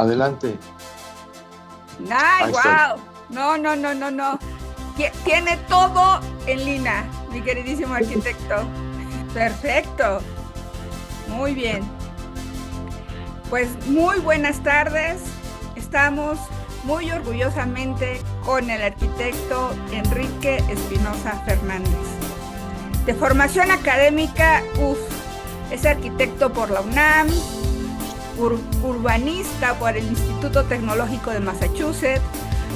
Adelante. ¡Ay, Ahí estoy. wow! No. Tiene todo en línea, mi queridísimo arquitecto. Perfecto. Muy bien. Pues muy buenas tardes. Estamos muy orgullosamente con el arquitecto Enrique Espinosa Fernández. De formación académica, es arquitecto por la UNAM, urbanista por el Instituto Tecnológico de Massachusetts,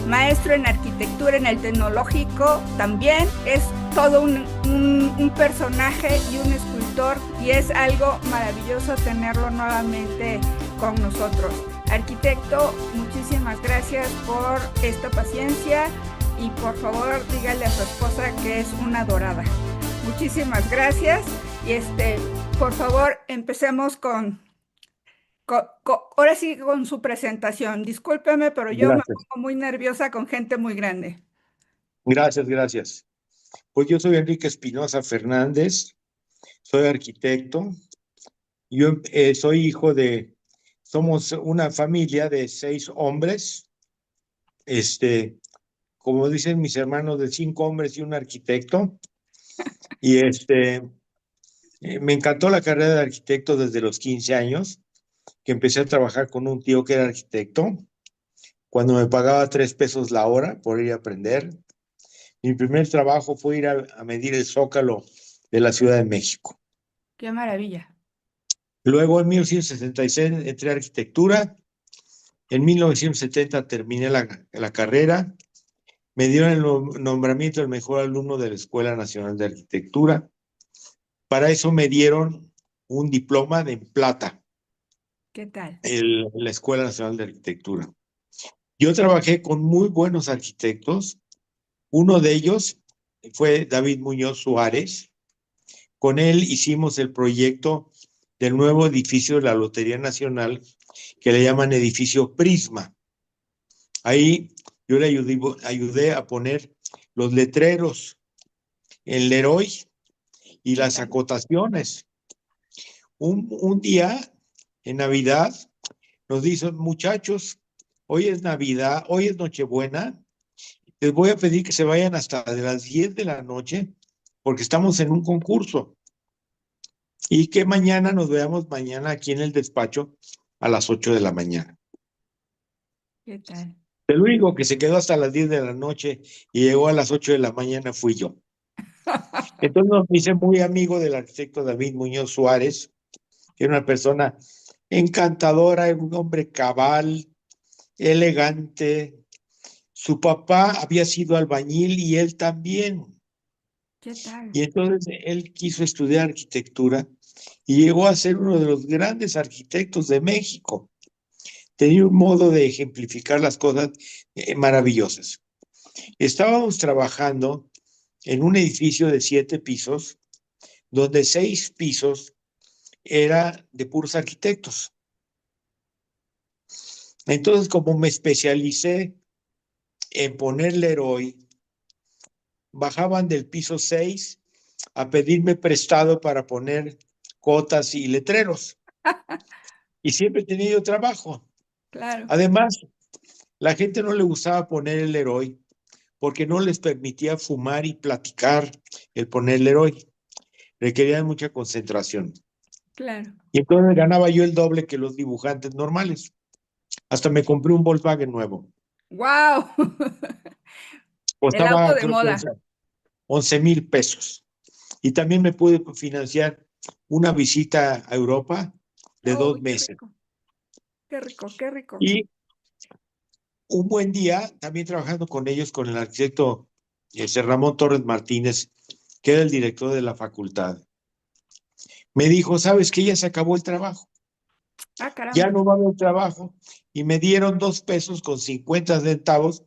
maestro en arquitectura en el Tecnológico, también es todo un personaje y un escultor, y es algo maravilloso tenerlo nuevamente con nosotros. Arquitecto, muchísimas gracias por esta paciencia y por favor dígale a su esposa que es una adorada. Muchísimas gracias y por favor empecemos ahora sí con su presentación. Discúlpeme, pero yo me Gracias. pongo muy nerviosa con gente muy grande. Gracias. Pues yo soy Enrique Espinosa Fernández, soy arquitecto. Yo somos una familia de 6 hombres, como dicen mis hermanos, de 5 hombres y un arquitecto. Y me encantó la carrera de arquitecto desde los 15 años, que empecé a trabajar con un tío que era arquitecto, cuando me pagaba 3 pesos la hora por ir a aprender. Mi primer trabajo fue ir a medir el Zócalo de la Ciudad de México. ¡Qué maravilla! Luego, en 1966, entré a arquitectura. En 1970 terminé la carrera. Me dieron el nombramiento del mejor alumno de la Escuela Nacional de Arquitectura. Para eso me dieron un diploma de plata ¿Qué tal? en la Escuela Nacional de Arquitectura. Yo trabajé con muy buenos arquitectos. Uno de ellos fue David Muñoz Suárez. Con él hicimos el proyecto del nuevo edificio de la Lotería Nacional, que le llaman edificio Prisma. Ahí yo le ayudé a poner los letreros, el Leroy y las acotaciones. Un día, en Navidad, nos dicen, muchachos, hoy es Navidad, hoy es Nochebuena, les voy a pedir que se vayan hasta de las 10 de la noche, porque estamos en un concurso. Y que mañana nos veamos mañana aquí en el despacho a las 8 de la mañana. ¿Qué tal? El único que se quedó hasta las 10 de la noche y llegó a las 8 de la mañana fui yo. Entonces me hice muy amigo del arquitecto David Muñoz Suárez, que era una persona encantadora, un hombre cabal, elegante. Su papá había sido albañil y él también. ¿Qué tal? Y entonces él quiso estudiar arquitectura y llegó a ser uno de los grandes arquitectos de México. Tenía un modo de ejemplificar las cosas maravillosas. Estábamos trabajando en un edificio de 7 pisos, donde 6 pisos era de puros arquitectos. Entonces, como me especialicé en poner Leroy, bajaban del piso 6 a pedirme prestado para poner cotas y letreros. Y siempre he tenido trabajo. Claro. Además, la gente no le gustaba poner el Leroy porque no les permitía fumar y platicar el poner Leroy. Requerían mucha concentración. Claro. Y entonces ganaba yo el doble que los dibujantes normales. Hasta me compré un Volkswagen nuevo. ¡Wow! El auto Costaba, de creo que moda. 11,000 pesos. Y también me pude financiar una visita a Europa de 2 ¡Uy, qué meses. rico! ¡Qué rico, qué rico! Y un buen día, también trabajando con ellos, con el arquitecto Ramón Torres Martínez, que era el director de la facultad, me dijo, ¿sabes qué? Ya se acabó el trabajo. ¡Ah, Ya caramba! no va a haber trabajo. Y me dieron 2 pesos con 50 centavos,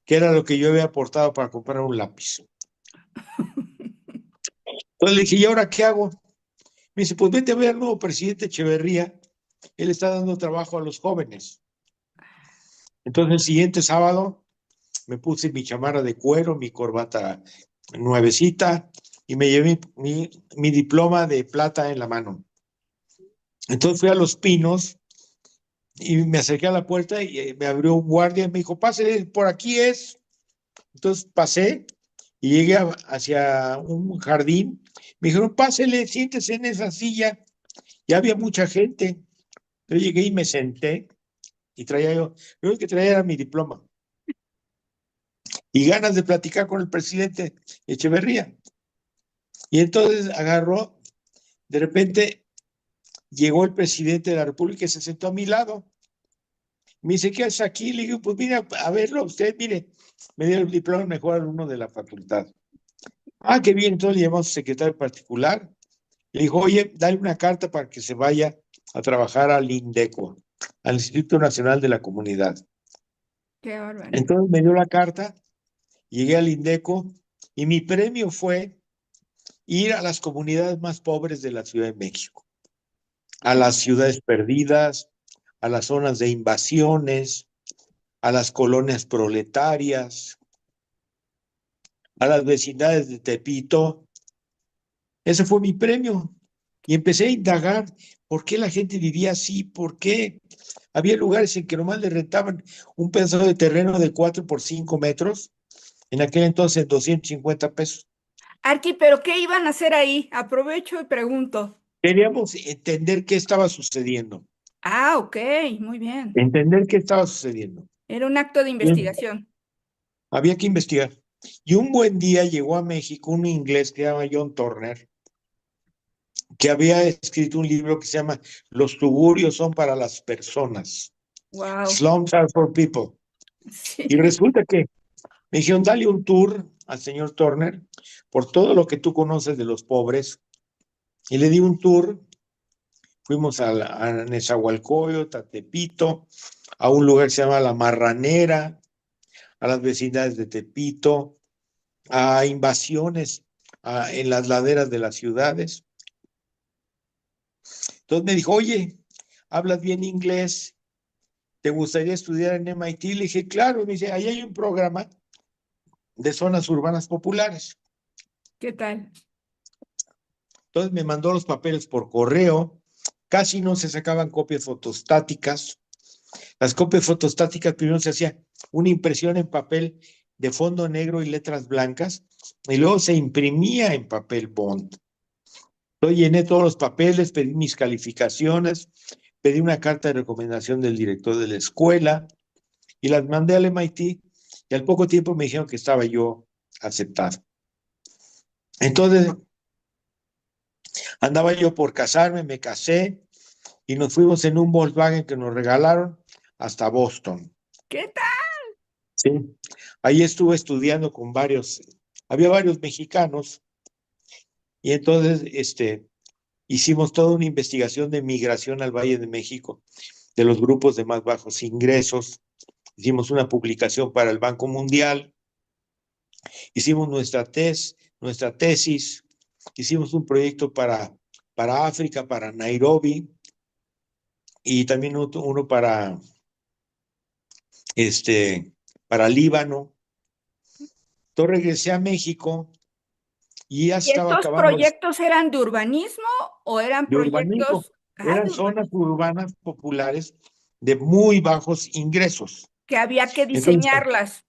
que era lo que yo había aportado para comprar un lápiz. Entonces le dije, ¿y ahora qué hago? Me dice, pues vete a ver al nuevo presidente Echeverría. Él está dando trabajo a los jóvenes. Entonces el siguiente sábado me puse mi chamarra de cuero, mi corbata nuevecita y me llevé mi diploma de plata en la mano. Entonces fui a Los Pinos y me acerqué a la puerta y me abrió un guardia y me dijo, pásale, por aquí es. Entonces pasé y llegué hacia un jardín. Me dijeron, pásele, siéntese en esa silla. Ya había mucha gente. Yo llegué y me senté y traía yo, lo único que traía era mi diploma y ganas de platicar con el presidente Echeverría. Y entonces agarró, de repente llegó el presidente de la República y se sentó a mi lado. Me dice, ¿qué haces aquí? Le digo, pues mira, a verlo usted, mire, me dio el diploma mejor alumno de la facultad. Ah, qué bien, entonces le llamamos a su secretario particular. Le dijo, oye, dale una carta para que se vaya a trabajar al INDECO, al Instituto Nacional de la Comunidad. Qué bárbaro. Entonces me dio la carta, llegué al INDECO y mi premio fue ir a las comunidades más pobres de la Ciudad de México, a las ciudades perdidas, a las zonas de invasiones, a las colonias proletarias, a las vecindades de Tepito. Ese fue mi premio. Y empecé a indagar por qué la gente vivía así, por qué había lugares en que nomás le rentaban un pedazo de terreno de 4 por 5 metros, en aquel entonces 250 pesos. Arqui, ¿pero qué iban a hacer ahí? Aprovecho y pregunto. Queríamos entender qué estaba sucediendo, Ah, ok, muy bien. entender qué estaba sucediendo. Era un acto de Bien, investigación. había que investigar. Y un buen día llegó a México un inglés que se llama John Turner, que había escrito un libro que se llama Los tugurios son para las personas. Wow. Slums are for people. Sí. Y resulta que me dijeron, dale un tour al señor Turner por todo lo que tú conoces de los pobres. Y le di un tour. Fuimos a Nezahualcóyotl, a Tepito, a un lugar que se llama La Marranera, a las vecindades de Tepito, a invasiones en las laderas de las ciudades. Entonces me dijo, oye, ¿hablas bien inglés? ¿Te gustaría estudiar en MIT? Le dije, claro. Me dice, ahí hay un programa de zonas urbanas populares. ¿Qué tal? Entonces me mandó los papeles por correo. Casi no se sacaban copias fotostáticas. Las copias fotostáticas primero se hacía una impresión en papel de fondo negro y letras blancas, y luego se imprimía en papel bond. Yo llené todos los papeles, pedí mis calificaciones, pedí una carta de recomendación del director de la escuela y las mandé al MIT, y al poco tiempo me dijeron que estaba yo aceptado. Entonces andaba yo por casarme, me casé y nos fuimos en un Volkswagen que nos regalaron hasta Boston. ¿Qué tal? Sí, ahí estuve estudiando con había varios mexicanos, y entonces hicimos toda una investigación de migración al Valle de México, de los grupos de más bajos ingresos. Hicimos una publicación para el Banco Mundial, hicimos nuestra tesis, hicimos un proyecto para África, para Nairobi, y también uno para Líbano. Entonces regresé a México y ya ¿Y estaba estos acabando proyectos eran de urbanismo o eran de urbanismo. proyectos, Eran de zonas urbanismo, urbanas populares de muy bajos ingresos. que había que Entonces, diseñarlas?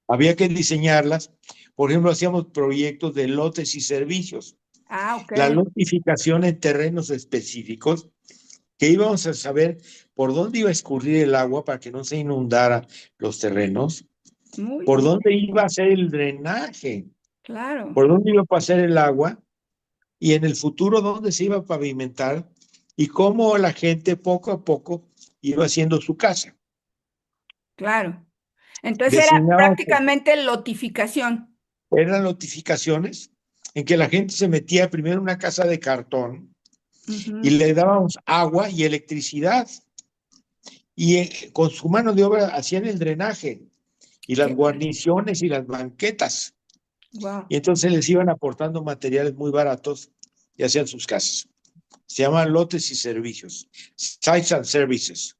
había que diseñarlas. Por ejemplo, hacíamos proyectos de lotes y servicios. Ah, ok. La lotificación en terrenos específicos, que íbamos a saber por dónde iba a escurrir el agua para que no se inundara los terrenos, Muy por bien, dónde iba a ser el drenaje, claro, por dónde iba a pasar el agua, y en el futuro dónde se iba a pavimentar, y cómo la gente poco a poco iba haciendo su casa. claro. Entonces era Diseñábamos, prácticamente lotificación. eran notificaciones en que la gente se metía primero en una casa de cartón y Ujú. le dábamos agua y electricidad, y con su mano de obra hacían el drenaje y las guarniciones y las banquetas, Wow. y entonces les iban aportando materiales muy baratos y hacían sus casas. Se llaman lotes y servicios, sites and services.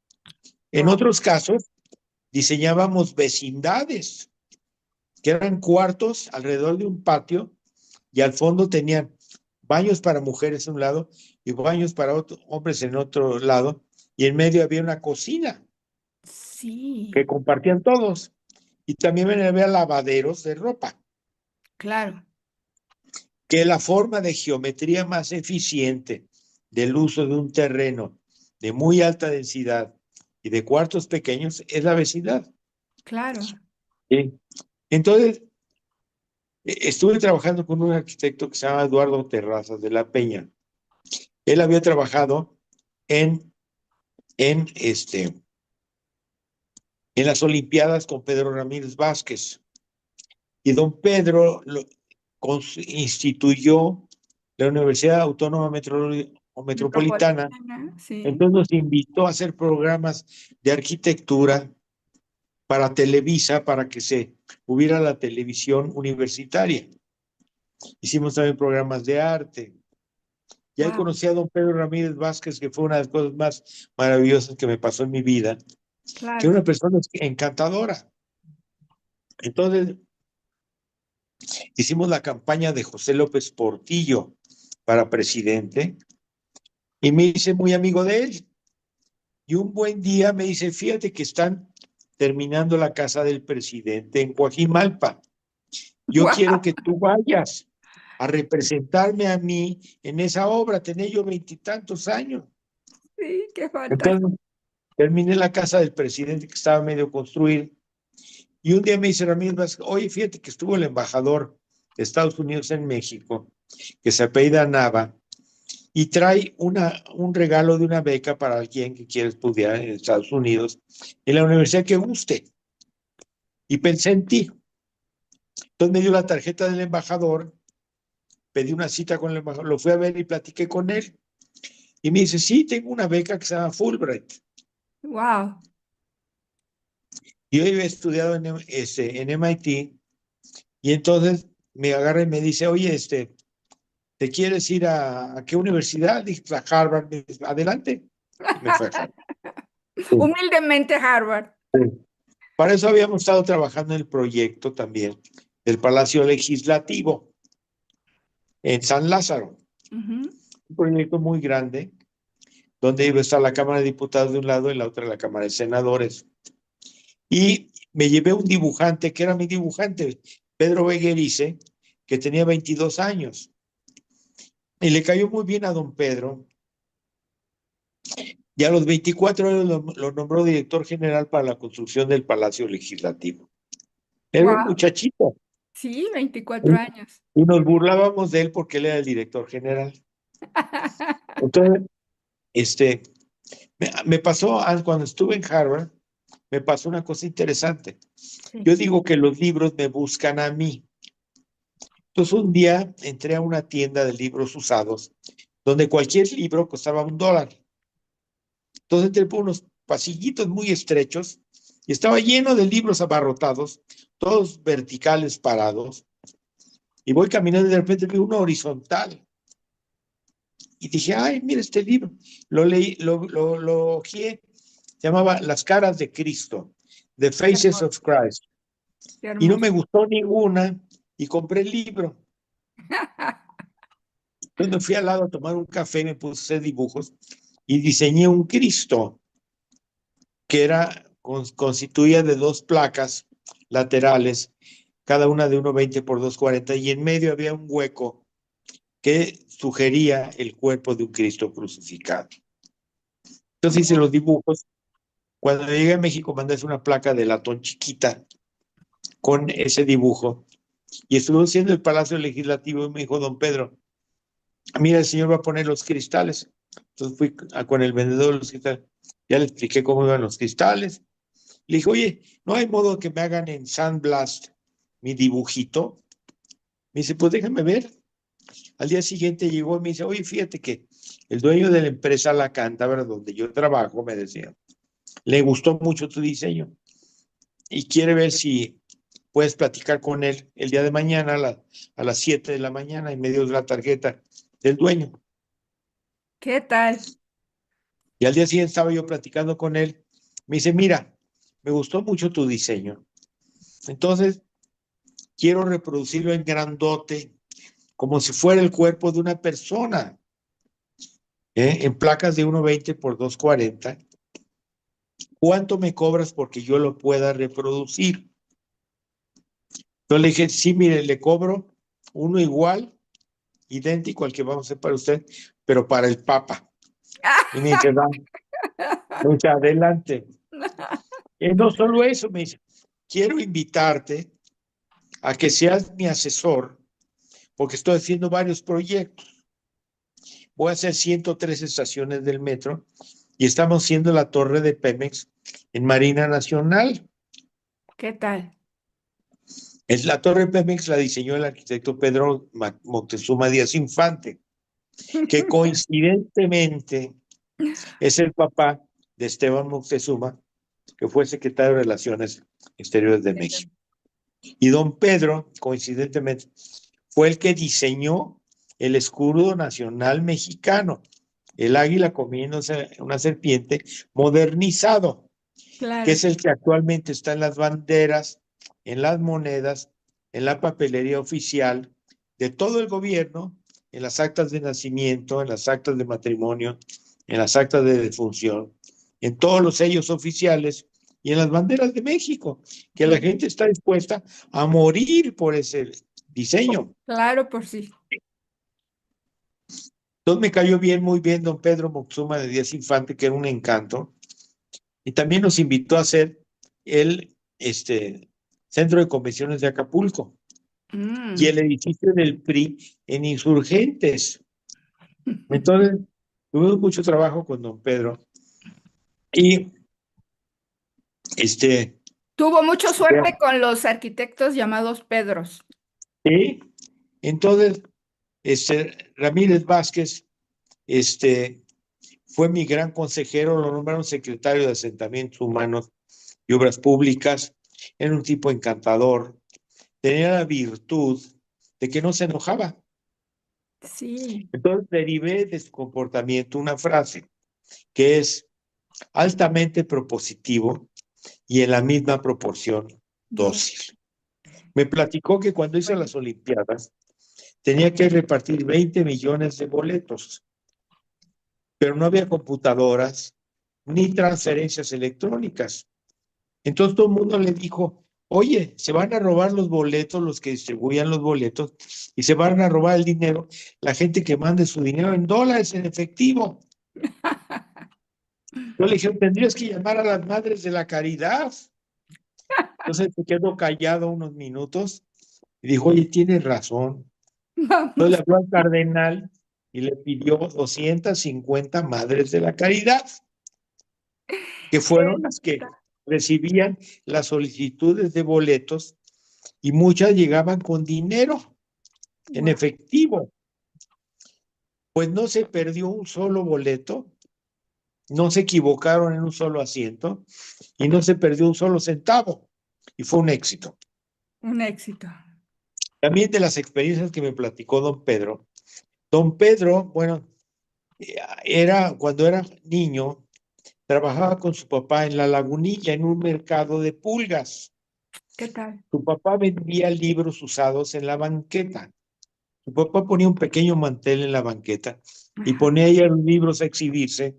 En Wow. otros casos, diseñábamos vecindades, que eran cuartos alrededor de un patio, y al fondo tenían baños para mujeres en un lado y baños para hombres en otro lado, y en medio había una cocina Sí, que compartían todos. Y también había lavaderos de ropa, claro. que la forma de geometría más eficiente del uso de un terreno de muy alta densidad y de cuartos pequeños es la vecindad. Claro. ¿Sí? Entonces, estuve trabajando con un arquitecto que se llama Eduardo Terrazas de la Peña. Él había trabajado en, en, este, en las Olimpiadas con Pedro Ramírez Vázquez. Y don Pedro instituyó la Universidad Autónoma Metropolitana. Metropolitana, sí. Entonces nos invitó a hacer programas de arquitectura para Televisa, para que se hubiera la televisión universitaria. Hicimos también programas de arte. Y ahí Wow, conocí a don Pedro Ramírez Vázquez, que fue una de las cosas más maravillosas que me pasó en mi vida, que es claro. una persona encantadora. Entonces, hicimos la campaña de José López Portillo para presidente y me hice muy amigo de él. Y un buen día me dice, fíjate que están terminando la casa del presidente en Coajimalpa. Yo quiero Wow, que tú vayas a representarme a mí en esa obra. Tenía yo 20 y tantos años. sí, qué fantástico. Entonces terminé la casa del presidente que estaba medio construida. Y un día me dice Ramírez, oye, fíjate que estuvo el embajador de Estados Unidos en México, que se apellida Nava, y trae un regalo de una beca para alguien que quiere estudiar en Estados Unidos, en la universidad que guste. Y pensé en ti. Entonces me dio la tarjeta del embajador, pedí una cita con el embajador, lo fui a ver y platiqué con él. Y me dice, sí, tengo una beca que se llama Fulbright. Wow, Yo había estudiado en MIT y entonces me agarra y me dice, oye, ¿te quieres ir a qué universidad? Dije, a Harvard. Me dice, adelante. Y me fue a Harvard. Sí, humildemente Harvard. sí. Para eso habíamos estado trabajando en el proyecto también del Palacio Legislativo en San Lázaro. Ujú. Un proyecto muy grande, donde iba a estar la Cámara de Diputados de un lado y la otra la Cámara de Senadores. Y me llevé un dibujante, que era mi dibujante, Pedro Beguerice, que tenía 22 años. Y le cayó muy bien a don Pedro. Y a los 24 años lo nombró director general para la construcción del Palacio Legislativo. Era un Wow, muchachito. sí, 24 años. Y nos burlábamos de él porque él era el director general. Entonces, este, me pasó, cuando estuve en Harvard, me pasó una cosa interesante. Sí. Yo digo que los libros me buscan a mí. Entonces, un día entré a una tienda de libros usados, donde cualquier libro costaba $1. Entonces entré por unos pasillitos muy estrechos y estaba lleno de libros abarrotados, todos verticales parados. Y voy caminando y de repente veo uno horizontal. Y dije, ay, mira este libro. Lo leí, lo ojeé. Se llamaba Las caras de Cristo, The Qué Faces hermoso, of Christ. qué Y no hermoso. me gustó ninguna y compré el libro. Entonces me fui al lado a tomar un café, me puse a hacer dibujos y diseñé un Cristo que era constituía de dos placas laterales, cada una de 1,20 por 2,40, y en medio había un hueco que sugería el cuerpo de un Cristo crucificado. Entonces hice los dibujos. Cuando llegué a México mandé hacer una placa de latón chiquita con ese dibujo y estuve haciendo el Palacio Legislativo y me dijo don Pedro, mira, el señor va a poner los cristales. Entonces fui con el vendedor de los cristales, ya le expliqué cómo iban los cristales. Le dije, oye, ¿no hay modo que me hagan en Sandblast mi dibujito? Me dice, pues déjame ver. Al día siguiente llegó y me dice, oye, fíjate que el dueño de la empresa La Cántabra, donde yo trabajo, me decía, le gustó mucho tu diseño y quiere ver si puedes platicar con él el día de mañana a las 7 de la mañana y me dio la tarjeta del dueño. ¿Qué tal? Y al día siguiente estaba yo platicando con él. Me dice, mira, me gustó mucho tu diseño. Entonces, quiero reproducirlo en grandote, como si fuera el cuerpo de una persona, en placas de 1,20 por 2,40. ¿cuánto me cobras porque yo lo pueda reproducir? Entonces le dije, sí, mire, le cobro uno igual, idéntico al que vamos a hacer para usted, pero para el Papa. Y me dice, va, pues adelante. Y no solo eso, me dice, quiero invitarte a que seas mi asesor, porque estoy haciendo varios proyectos. Voy a hacer 103 estaciones del metro y estamos haciendo la torre de Pemex en Marina Nacional. ¿Qué tal? La torre Pemex la diseñó el arquitecto Pedro Moctezuma Díaz Infante, que coincidentemente es el papá de Esteban Moctezuma, que fue secretario de Relaciones Exteriores de México. Y don Pedro, coincidentemente, fue el que diseñó el escudo nacional mexicano, el águila comiéndose una serpiente modernizado, que Claro. es el que actualmente está en las banderas, en las monedas, en la papelería oficial de todo el gobierno, en las actas de nacimiento, en las actas de matrimonio, en las actas de defunción, en todos los sellos oficiales y en las banderas de México, que la gente está dispuesta a morir por ese diseño. Claro, por sí. Entonces me cayó bien, muy bien don Pedro Moctezuma de Díaz Infante, que era un encanto, y también nos invitó a hacer el Centro de Convenciones de Acapulco y el edificio del PRI en Insurgentes. Entonces, tuvimos mucho trabajo con don Pedro y Tuvo mucha suerte con los arquitectos llamados Pedros. ¿sí? Entonces, Ramírez Vázquez, fue mi gran consejero, lo nombraron secretario de Asentamientos Humanos y Obras Públicas, era un tipo encantador, tenía la virtud de que no se enojaba. Sí. Entonces derivé de su comportamiento una frase que es altamente propositivo y en la misma proporción dócil. Me platicó que cuando hizo las Olimpiadas tenía que repartir 20 millones de boletos, pero no había computadoras ni transferencias electrónicas. Entonces todo el mundo le dijo, oye, se van a robar los boletos, los que distribuían los boletos, y se van a robar el dinero, la gente que mande su dinero en dólares, en efectivo. Yo le dije, tendrías que llamar a las madres de la caridad. Entonces se quedó callado unos minutos y dijo, oye, tienes razón. Entonces le habló al cardenal y le pidió 250 madres de la caridad, que fueron las que recibían las solicitudes de boletos y muchas llegaban con dinero en efectivo. Pues no se perdió un solo boleto, no se equivocaron en un solo asiento y no se perdió un solo centavo. Y fue un éxito. Un éxito. También de las experiencias que me platicó don Pedro. Don Pedro, bueno, cuando era niño, trabajaba con su papá en La Lagunilla, en un mercado de pulgas. ¿Qué tal? Su papá vendía libros usados en la banqueta. Su papá ponía un pequeño mantel en la banqueta y ponía ahí los libros a exhibirse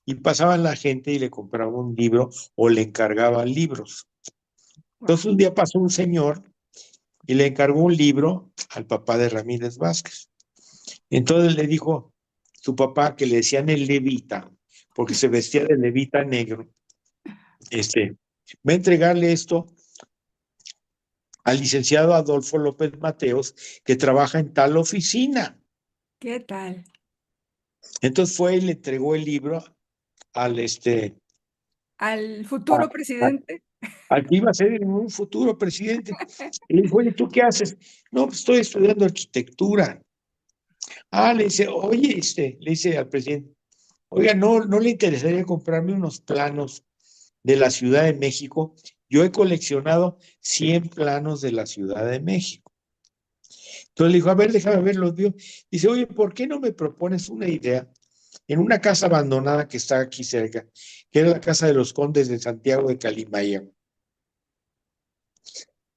y pasaban la gente y le compraba un libro o le encargaban libros. Entonces un día pasó un señor y le encargó un libro al papá de Ramírez Vázquez. Entonces le dijo su papá, que le decían el levita, porque se vestía de levita negro, va a entregarle esto al licenciado Adolfo López Mateos, que trabaja en tal oficina. ¿Qué tal? Entonces fue y le entregó el libro al Al futuro presidente. al que iba a ser un futuro presidente. Y le dijo, oye, ¿tú qué haces? No, pues estoy estudiando arquitectura. Le dice, oye, le dice al presidente, oiga, ¿no le interesaría comprarme unos planos de la Ciudad de México? Yo he coleccionado 100 planos de la Ciudad de México. Entonces le dijo, a ver, déjame ver los vio. Dice, oye, ¿por qué no me propones una idea en una casa abandonada que está aquí cerca, que era la casa de los condes de Santiago de Calimaya,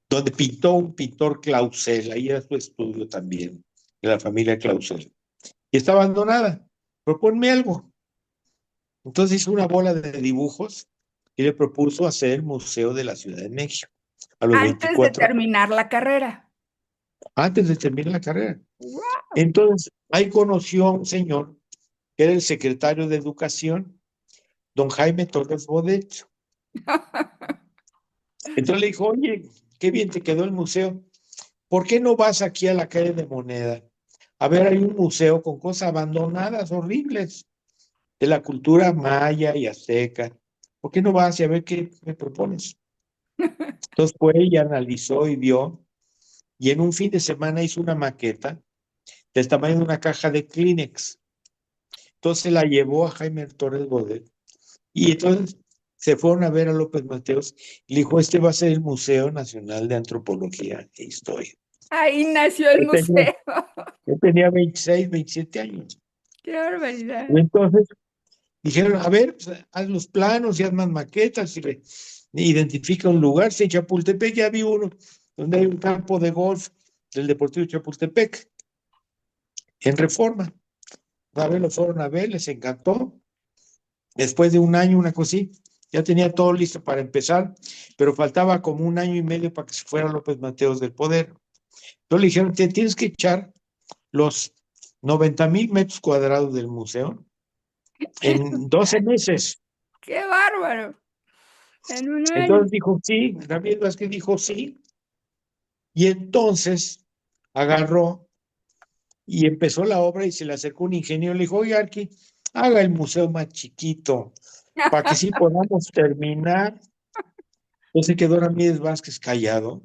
donde pintó un pintor Clausel, ahí era su estudio también, de la familia Clausel, y está abandonada? Proponme algo. Entonces hizo una bola de dibujos y le propuso hacer el Museo de la Ciudad de México a los Antes de 24 años, terminar la carrera. antes de terminar la carrera. ¡Wow! Entonces, ahí conoció a un señor que era el secretario de Educación, don Jaime Torres Bodet. Entonces le dijo, oye, qué bien te quedó el museo. ¿Por qué no vas aquí a la calle de Moneda? A ver, hay un museo con cosas abandonadas, horribles, de la cultura maya y azteca. ¿Por qué no vas y a ver qué me propones? Entonces fue y analizó y vio, y en un fin de semana hizo una maqueta del tamaño de una caja de Kleenex. Entonces la llevó a Jaime Torres Bodet, y entonces se fueron a ver a López Mateos y le dijo, este va a ser el Museo Nacional de Antropología e Historia. Ahí nació el Él tenía, museo. él tenía 26, 27 años. ¡Qué barbaridad! Y entonces dijeron, a ver, pues, haz los planos y haz más maquetas y identifica un lugar. Sí, en Chapultepec ya vi uno, donde hay un campo de golf del Deportivo Chapultepec, en Reforma. A ver, lo fueron a ver, les encantó. Después de un año, una cosita, ya tenía todo listo para empezar, pero faltaba como un año y medio para que se fuera López Mateos del poder. Entonces le dijeron, te tienes que echar los 90,000 metros cuadrados del museo en 12 meses. ¡Qué bárbaro! En un año. Entonces dijo, sí, Ramírez Vázquez dijo, sí, y entonces agarró y empezó la obra y se le acercó un ingeniero y le dijo, oye, Arqui, haga el museo más chiquito para que sí podamos terminar. Entonces quedó Ramírez Vázquez callado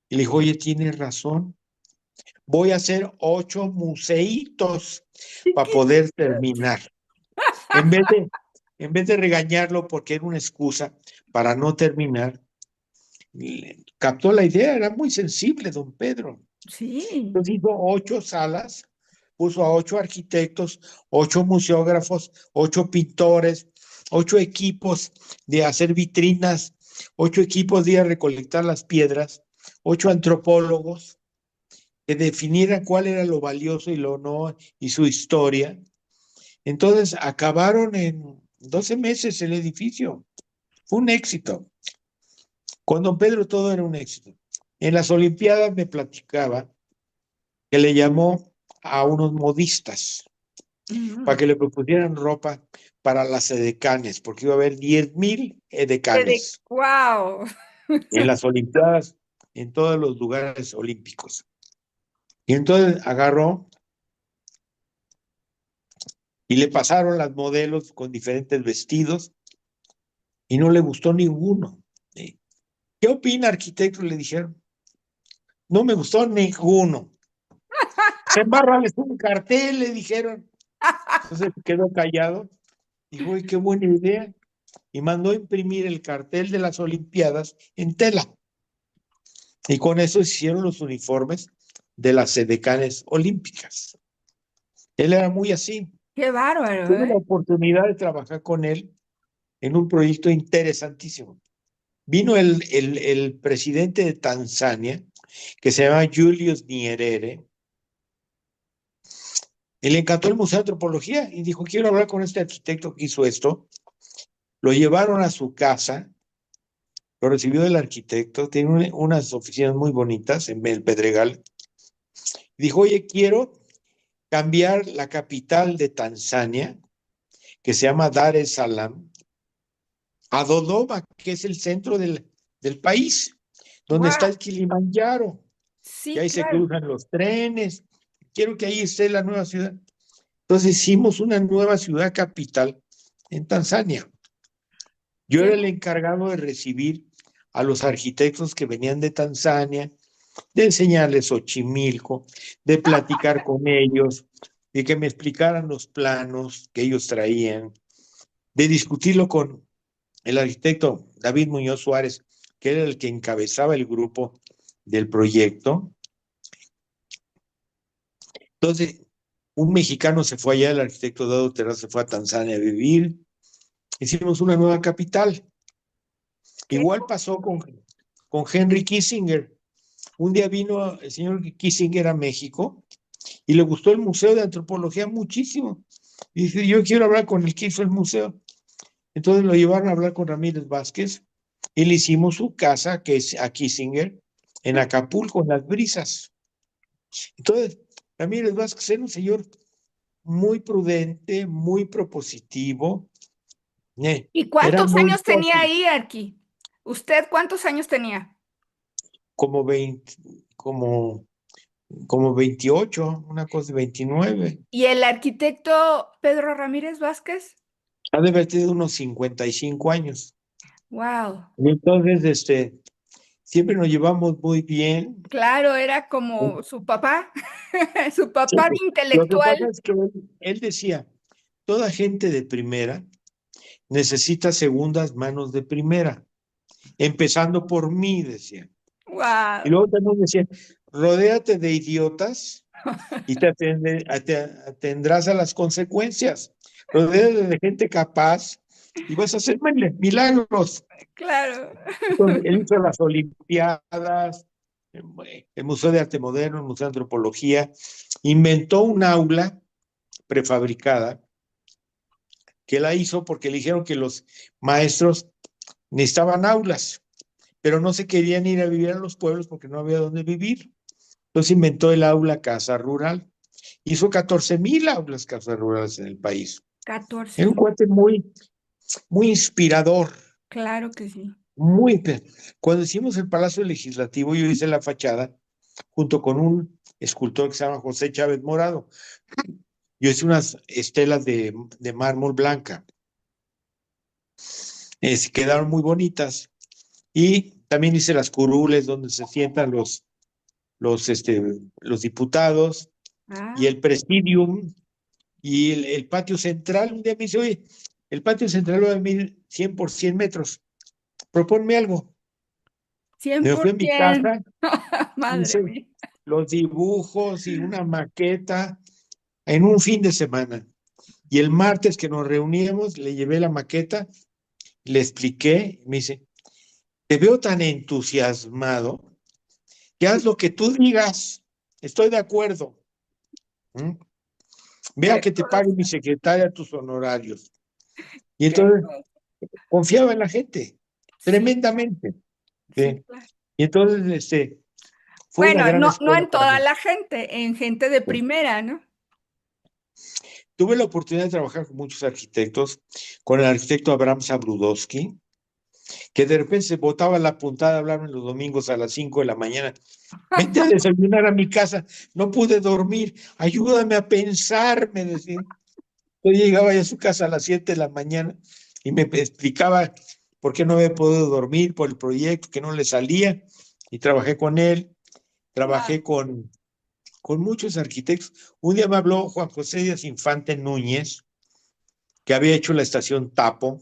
y le dijo, oye, tienes razón, voy a hacer 8 museitos para poder terminar. En vez de, en vez de regañarlo porque era una excusa para no terminar, captó la idea, era muy sensible, don Pedro. Sí. Entonces hizo 8 salas, puso a 8 arquitectos, 8 museógrafos, 8 pintores, 8 equipos de hacer vitrinas, 8 equipos de ir a recolectar las piedras, 8 antropólogos que definieran cuál era lo valioso y lo no, y su historia. Entonces acabaron en 12 meses el edificio. Fue un éxito. Con don Pedro todo era un éxito. En las Olimpiadas me platicaba que le llamó a unos modistas para que le propusieran ropa para las edecanes, porque iba a haber 10,000 edecanes ¡Wow! en las Olimpiadas, en todos los lugares olímpicos. Y entonces agarró y le pasaron las modelos con diferentes vestidos y no le gustó ninguno. ¿Qué opina, arquitecto? Le dijeron. No me gustó ninguno. Embárrales un cartel, le dijeron. Entonces quedó callado. Dijo, uy, qué buena idea. Y mandó a imprimir el cartel de las Olimpiadas en tela. Y con eso hicieron los uniformes de las edecanes olímpicas. Él era muy así. ¡Qué bárbaro! Tuve la oportunidad de trabajar con él en un proyecto interesantísimo. Vino el presidente de Tanzania, que se llama Julius Nyerere, y le encantó el Museo de Antropología y dijo, quiero hablar con este arquitecto que hizo esto. Lo llevaron a su casa, lo recibió el arquitecto, tiene unas oficinas muy bonitas en el Pedregal. Dijo, oye, quiero cambiar la capital de Tanzania, que se llama Dar es Salaam, a Dodoma, que es el centro del país, donde está el Kilimanjaro. Sí, Y ahí se claro. cruzan los trenes. Quiero que ahí esté la nueva ciudad. Entonces hicimos una nueva ciudad capital en Tanzania. Yo era el encargado de recibir a los arquitectos que venían de Tanzania, de enseñarles Xochimilco, de platicar con ellos, de que me explicaran los planos que ellos traían, de discutirlo con el arquitecto David Muñoz Suárez, que era el que encabezaba el grupo del proyecto. Entonces, un mexicano se fue allá, el arquitecto Dado Terraz se fue a Tanzania a vivir. Hicimos una nueva capital. Igual pasó con Henry Kissinger. Un día vino el señor Kissinger a México y le gustó el Museo de Antropología muchísimo. Y dice, yo quiero hablar con el que hizo el museo. Entonces lo llevaron a hablar con Ramírez Vázquez y le hicimos su casa, que es a Kissinger, en Acapulco, en Las Brisas. Entonces, Ramírez Vázquez era un señor muy prudente, muy propositivo, ¿Y era cuántos muy años tenía ahí, Arqui? ¿Usted cuántos años tenía? como 20, como 28, una cosa de 29. ¿Y el arquitecto Pedro Ramírez Vázquez? Ha de haber tenido unos 55 años. Wow. Y entonces, siempre nos llevamos muy bien. Claro, era como su papá, su papá de Lo que intelectual. pasa es que él decía, toda gente de primera necesita segundas manos de primera, empezando por mí, decía. Y Wow. luego también decía, rodéate de idiotas y atendrás a las consecuencias. Rodéate de gente capaz y vas a hacer milagros. Claro. Entonces, él hizo las Olimpiadas, el Museo de Arte Moderno, el Museo de Antropología, inventó un aula prefabricada que la hizo porque le dijeron que los maestros necesitaban aulas, pero no se querían ir a vivir a los pueblos porque no había dónde vivir. Entonces inventó el aula Casa Rural. Hizo 14,000 aulas casas rurales en el país. 14. Era un cuate muy inspirador, Claro que sí. muy... Cuando hicimos el Palacio Legislativo, yo hice la fachada junto con un escultor que se llama José Chávez Morado. Yo hice unas estelas de mármol blanca. Quedaron muy bonitas. Y también hice las curules donde se sientan los, este, los diputados y Ah, el presidium y el patio central. Un día me dice, oye, el patio central va a medir 100 por 100 metros. Proponme algo. cien Me por fui a mi ciento. casa, Madre hice mía. los dibujos y una maqueta en un fin de semana. Y el martes que nos reuníamos, le llevé la maqueta, le expliqué, me dice, te veo tan entusiasmado que haz lo que tú digas, estoy de acuerdo. ¿Mm? Vea Qué que te pague mi cosa, secretaria tus honorarios. Y qué entonces cosa. confiaba en la gente, Sí, tremendamente. sí, ¿Sí? claro. Y entonces fue una Bueno, gran no escuela en para toda mí. la gente, en gente de primera, ¿no? Tuve la oportunidad de trabajar con muchos arquitectos, con el arquitecto Abraham Sabrudowski, que de repente se botaba la puntada a hablarme los domingos a las 5 de la mañana. Vente a desayunar a mi casa, no pude dormir, ayúdame a pensar, me decía. Yo llegaba ya a su casa a las 7 de la mañana y me explicaba por qué no había podido dormir, por el proyecto, que no le salía, y trabajé con él, Wow. trabajé con muchos arquitectos. Un día me habló Juan José Díaz Infante Núñez, que había hecho la estación Tapo,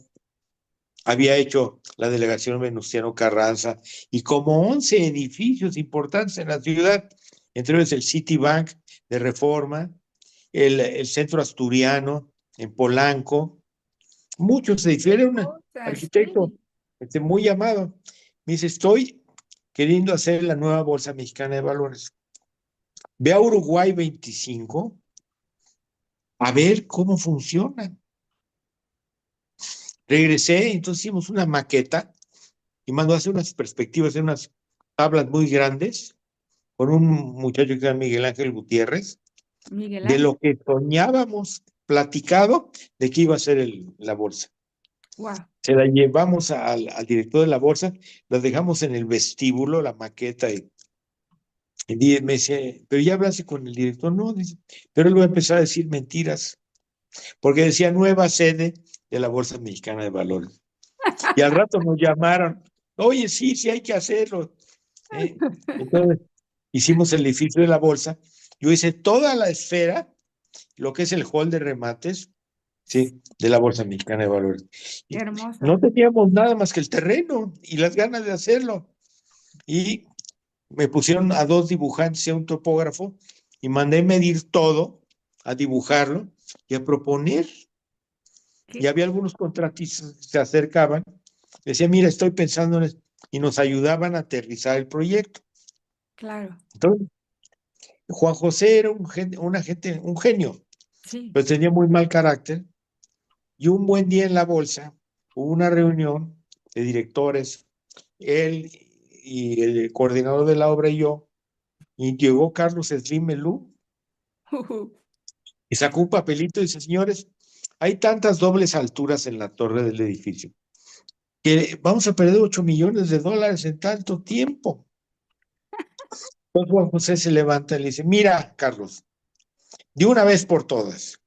había hecho la delegación Venustiano Carranza y como 11 edificios importantes en la ciudad, entre ellos el Citibank de Reforma, el Centro Asturiano en Polanco, muchos edificios. Qué Era un cosa, arquitecto sí. muy llamado. Me dice, estoy queriendo hacer la nueva Bolsa Mexicana de Valores. Ve a Uruguay 25 a ver cómo funciona. Regresé, entonces hicimos una maqueta y mandó a hacer unas perspectivas, unas tablas muy grandes con un muchacho que se llama Miguel Ángel Gutiérrez, Miguel de lo Ángel. que soñábamos platicado de que iba a ser la bolsa. Wow. Se la llevamos al director de la bolsa, la dejamos en el vestíbulo, la maqueta, y me dice, pero ya hablaste con el director, no, dice, pero él va a empezar a decir mentiras, porque decía nueva sede de la Bolsa Mexicana de Valores. Y al rato nos llamaron, oye, sí, sí hay que hacerlo. ¿Eh? Entonces, hicimos el edificio de la bolsa. Yo hice toda la esfera, lo que es el hall de remates, sí, de la Bolsa Mexicana de Valores. Qué Y no hermosa. teníamos nada más que el terreno y las ganas de hacerlo. Y me pusieron a dos dibujantes y a un topógrafo y mandé medir todo, a dibujarlo y a proponer. Y Qué, había algunos contratistas que se acercaban, decía, mira, estoy pensando en esto, y nos ayudaban a aterrizar el proyecto. claro. Entonces, Juan José era un genio, Sí. pero tenía muy mal carácter. Y un buen día en la bolsa, hubo una reunión de directores, él y el coordinador de la obra y yo, y llegó Carlos Slim Melú y sacó un papelito y dice, señores, hay tantas dobles alturas en la torre del edificio que vamos a perder $8 millones en tanto tiempo. Entonces Juan José se levanta y le dice, mira, Carlos, de una vez por todas,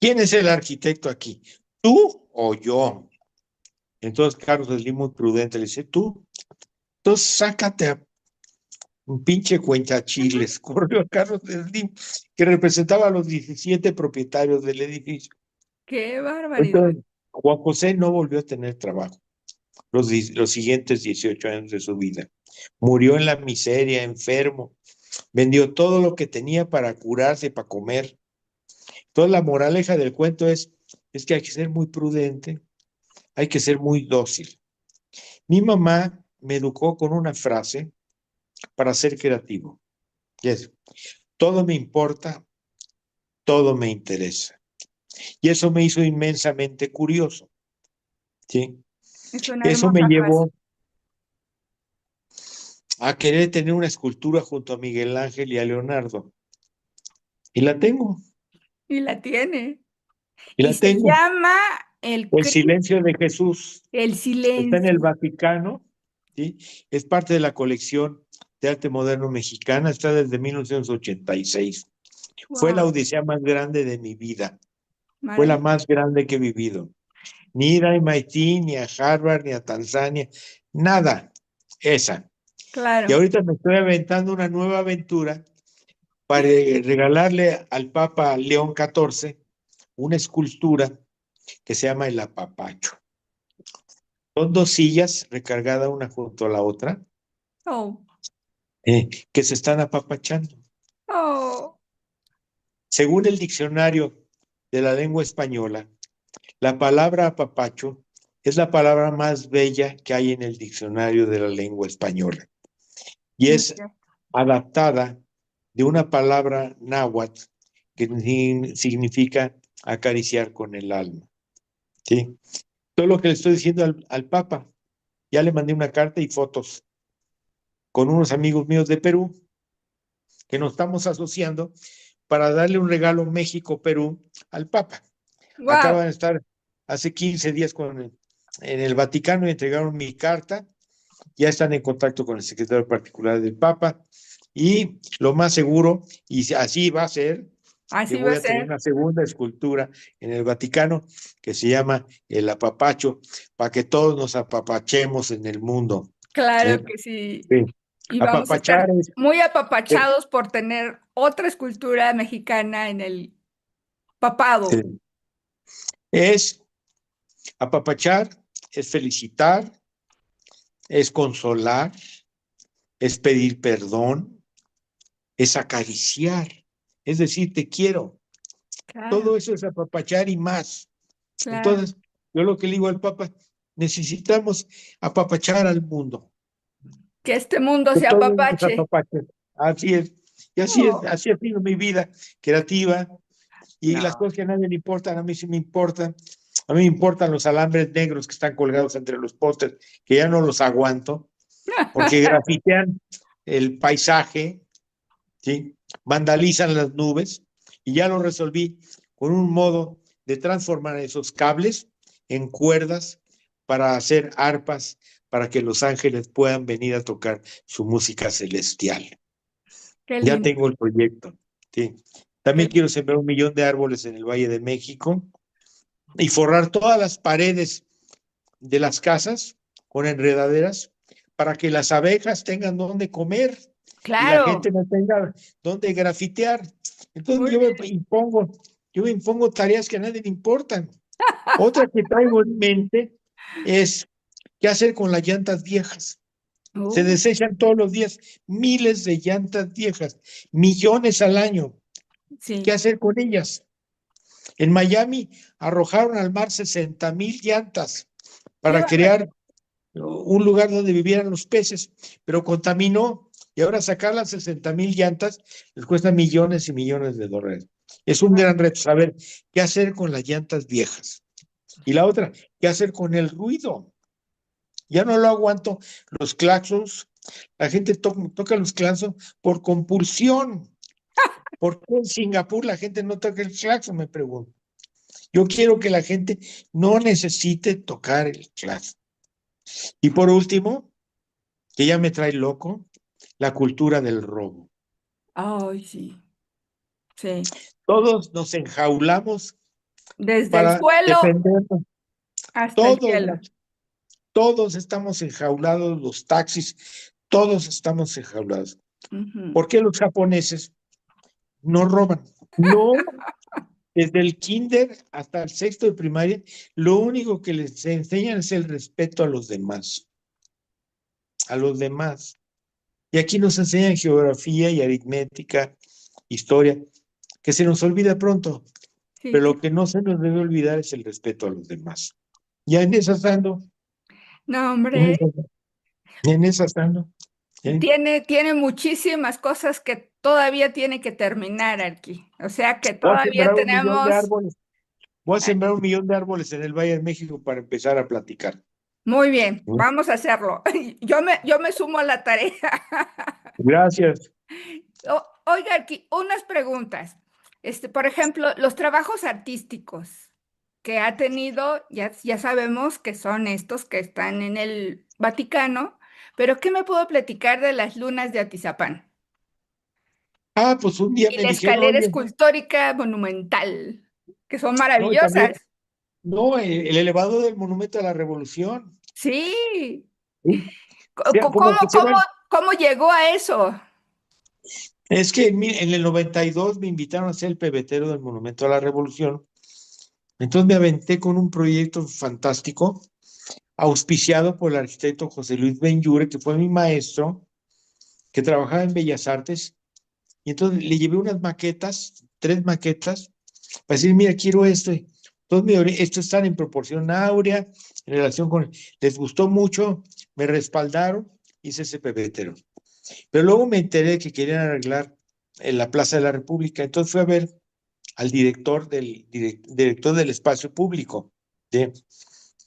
¿quién es el arquitecto aquí? ¿Tú o yo? Entonces Carlos Slim, muy prudente, le dice, tú. Entonces sácate a un pinche cuentachiles. Corrió a Carlos Slim, que representaba a los 17 propietarios del edificio. ¡Qué barbaridad! Entonces, Juan José no volvió a tener trabajo los siguientes 18 años de su vida. Murió en la miseria, enfermo. Vendió todo lo que tenía para curarse, para comer. Entonces, la moraleja del cuento es que hay que ser muy prudente, hay que ser muy dócil. Mi mamá me educó con una frase para ser creativo. Y es, todo me importa, todo me interesa. Y eso me hizo inmensamente curioso. ¿Sí? Es una Eso me hermosa frase. llevó a querer tener una escultura junto a Miguel Ángel y a Leonardo. Y la tengo, Y la tiene. y Y la se tengo. llama El El silencio de Jesús El está en el Silencio. Vaticano, ¿sí? Es parte de la colección de arte moderno mexicana, está desde 1986. Fue la Wow, odisea más grande de mi vida, fue la maravilloso. más grande que he vivido. Ni ir a MIT, ni a Harvard, ni a Tanzania, nada, esa. Y Claro. ahorita me estoy aventando una nueva aventura para regalarle al Papa León XIV una escultura que se llama el apapacho. Son dos sillas recargadas una junto a la otra, Oh, que se están apapachando. oh, Según el diccionario de la lengua española, la palabra apapacho es la palabra más bella que hay en el diccionario de la lengua española y muy es bien. adaptada de una palabra náhuatl que significa acariciar con el alma. ¿Sí? Todo lo que le estoy diciendo al Papa, ya le mandé una carta y fotos con unos amigos míos de Perú que nos estamos asociando para darle un regalo México-Perú al Papa. Wow. Acaban de estar hace 15 días en el Vaticano y entregaron mi carta. Ya están en contacto con el secretario particular del Papa y lo más seguro, y así va a ser, que Así va voy a a tener ser. una segunda escultura en el Vaticano que se llama el apapacho, para que todos nos apapachemos en el mundo. Claro ¿Sí? que sí. Sí. Y vamos a Apapachar estar muy apapachados por tener otra escultura mexicana en el papado. es apapachar, es felicitar, es consolar, es pedir perdón, es acariciar, es decir, te quiero. Claro, Todo eso es apapachar y más. claro. Entonces, yo lo que le digo al Papa, necesitamos apapachar al mundo, Que este mundo que se todos nos apapache. apapachen. Así es. Y Oh, así ha sido mi vida creativa y las no. cosas que a nadie le importan, a mí sí me importan. A mí me importan los alambres negros que están colgados entre los pósters, que ya no los aguanto, porque grafitean el paisaje, ¿sí? Vandalizan las nubes, y ya lo resolví con un modo de transformar esos cables en cuerdas para hacer arpas, para que los ángeles puedan venir a tocar su música celestial. Qué Ya lindo, tengo el proyecto, ¿sí? qué También quiero lindo. sembrar 1 millón de árboles en el Valle de México y forrar todas las paredes de las casas con enredaderas para que las abejas tengan donde comer y la Claro, gente no tenga donde grafitear. Entonces muy bien. yo me impongo tareas que a nadie le importan. Otra que traigo en mente es qué hacer con las llantas viejas. Se Oh, desechan todos los días miles de llantas viejas, millones al año. ¿Qué sí. hacer con ellas? En Miami arrojaron al mar 60,000 llantas Qué para barbaridad. crear un lugar donde vivieran los peces, pero contaminó y ahora sacar las 60,000 llantas les cuesta millones y millones de dólares. Es Qué un bar- gran reto saber qué hacer con las llantas viejas. Y la otra, ¿qué hacer con el ruido? Ya no lo aguanto. Los claxons, la gente toca los claxons por compulsión. ¿Por qué en Singapur la gente no toca el claxon? Me pregunto. Yo quiero que la gente no necesite tocar el claxon. Y por último, que ya me trae loco, la cultura del robo. Ay, sí, sí. Todos nos enjaulamos Desde el para suelo defendernos. hasta el Todos, cielo. todos estamos enjaulados, los taxis, todos estamos enjaulados. Ujú. ¿Por qué los japoneses no roban? No, desde el kinder hasta el sexto de primaria, lo único que les enseñan es el respeto a los demás, a los demás. Y aquí nos enseñan geografía y aritmética, historia, que se nos olvida pronto, Sí, pero lo que no se nos debe olvidar es el respeto a los demás. Ya en esas ando, no, en hombre, esas, en esas ando. ¿Eh? tiene muchísimas cosas que todavía tiene que terminar aquí. O sea que Voy a todavía sembrar 1 millón de tenemos. árboles. Voy a sembrar 1 millón de árboles en el Valle de México para empezar a platicar. Muy bien, ¿Eh? vamos a hacerlo. Yo me sumo a la tarea. Gracias. Oiga, aquí, unas preguntas. Por ejemplo, los trabajos artísticos que ha tenido, ya sabemos que son estos que están en el Vaticano, pero ¿qué me puedo platicar de las lunas de Atizapán? Ah, pues un día Y me la dijeron, escalera oye, escultórica monumental, que son no, y también, maravillosas. no, el elevador del Monumento a la Revolución. Sí. ¿Sí? O Co- sea, co- como ¿Cómo, que se cómo, van. cómo llegó a eso? Es que en el 92 me invitaron a ser el pebetero del Monumento a la Revolución. Entonces me aventé con un proyecto fantástico, auspiciado por el arquitecto José Luis Benyure, que fue mi maestro, que trabajaba en Bellas Artes. Y entonces le llevé unas maquetas, 3 maquetas, para decir, mira, quiero esto. Entonces, esto están en proporción áurea, en relación con. Les gustó mucho, me respaldaron, hice ese pebetero. Pero luego me enteré que querían arreglar en la Plaza de la República, entonces fui a ver al director del espacio público. ¿Sí?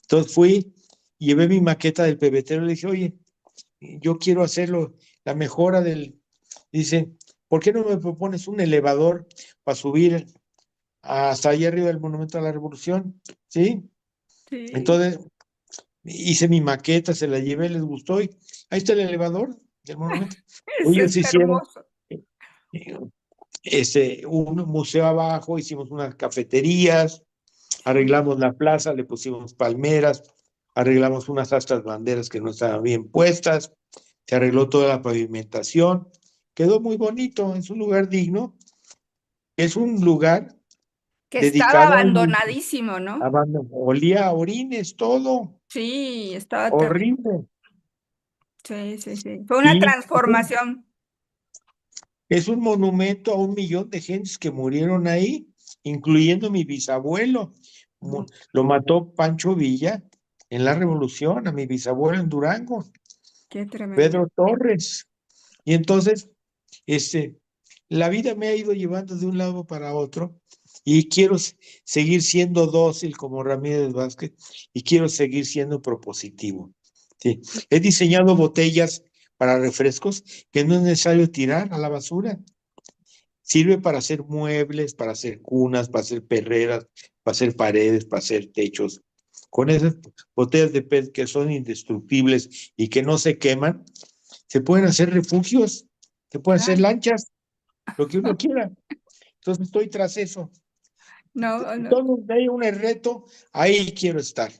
Entonces fui, llevé mi maqueta del pebetero y le dije, oye, yo quiero hacerlo, la mejora del. Dice, ¿por qué no me propones un elevador para subir hasta allá arriba del Monumento a la Revolución? ¿Sí? Sí, Entonces hice mi maqueta, se la llevé, les gustó y ahí está el elevador del monumento. eso Ellos está hicieron hermoso. eh, un museo abajo, hicimos unas cafeterías, Sí. arreglamos la plaza, le pusimos palmeras, arreglamos unas astras banderas que no estaban bien puestas, se arregló toda la pavimentación, quedó muy bonito, es un lugar digno, es un lugar Que estaba dedicado abandonadísimo, ¿no? olía a orines, todo, Sí, estaba terrible. horrible. Sí, sí, sí. Fue una Y transformación. es un monumento a 1 millón de gentes que murieron ahí, incluyendo mi bisabuelo. Lo mató Pancho Villa en la Revolución, a mi bisabuelo en Durango, Qué tremendo. Pedro Torres. Y entonces, este, la vida me ha ido llevando de un lado para otro y quiero seguir siendo dócil como Ramírez Vázquez y quiero seguir siendo propositivo. Sí. He diseñado botellas para refrescos que no es necesario tirar a la basura. Sirve para hacer muebles, para hacer cunas, para hacer perreras, para hacer paredes, para hacer techos. Con esas botellas de PET que son indestructibles y que no se queman, se pueden hacer refugios, se pueden hacer Claro. lanchas, lo que uno quiera. Entonces estoy tras eso. No, no. Donde hay un reto, ahí quiero estar.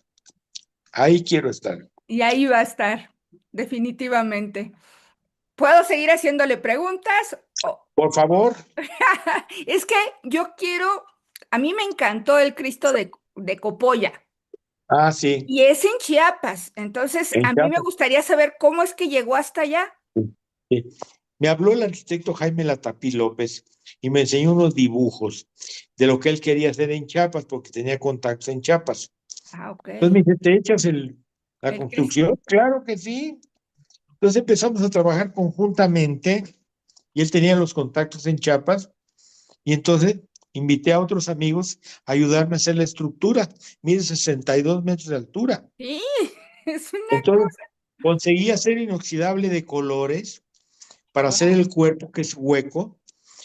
Ahí quiero estar. Y ahí va a estar, definitivamente. ¿Puedo seguir haciéndole preguntas? Por favor. Es que yo quiero, a mí me encantó el Cristo de Copolla Ah, sí, y es en Chiapas, entonces en a mí me Chiapas. gustaría saber cómo es que llegó hasta allá. Sí, sí. Me habló el arquitecto Jaime Latapí López y me enseñó unos dibujos de lo que él quería hacer en Chiapas, porque tenía contactos en Chiapas. Ah, ok. Entonces me dice, ¿te echas la El Cristo. construcción? Claro que sí. Entonces empezamos a trabajar conjuntamente y él tenía los contactos en Chiapas y entonces invité a otros amigos a ayudarme a hacer la estructura. Mide 62 metros de altura. Sí, es una Entonces, cosa. conseguí hacer inoxidable de colores para hacer Wow. el cuerpo, que es hueco,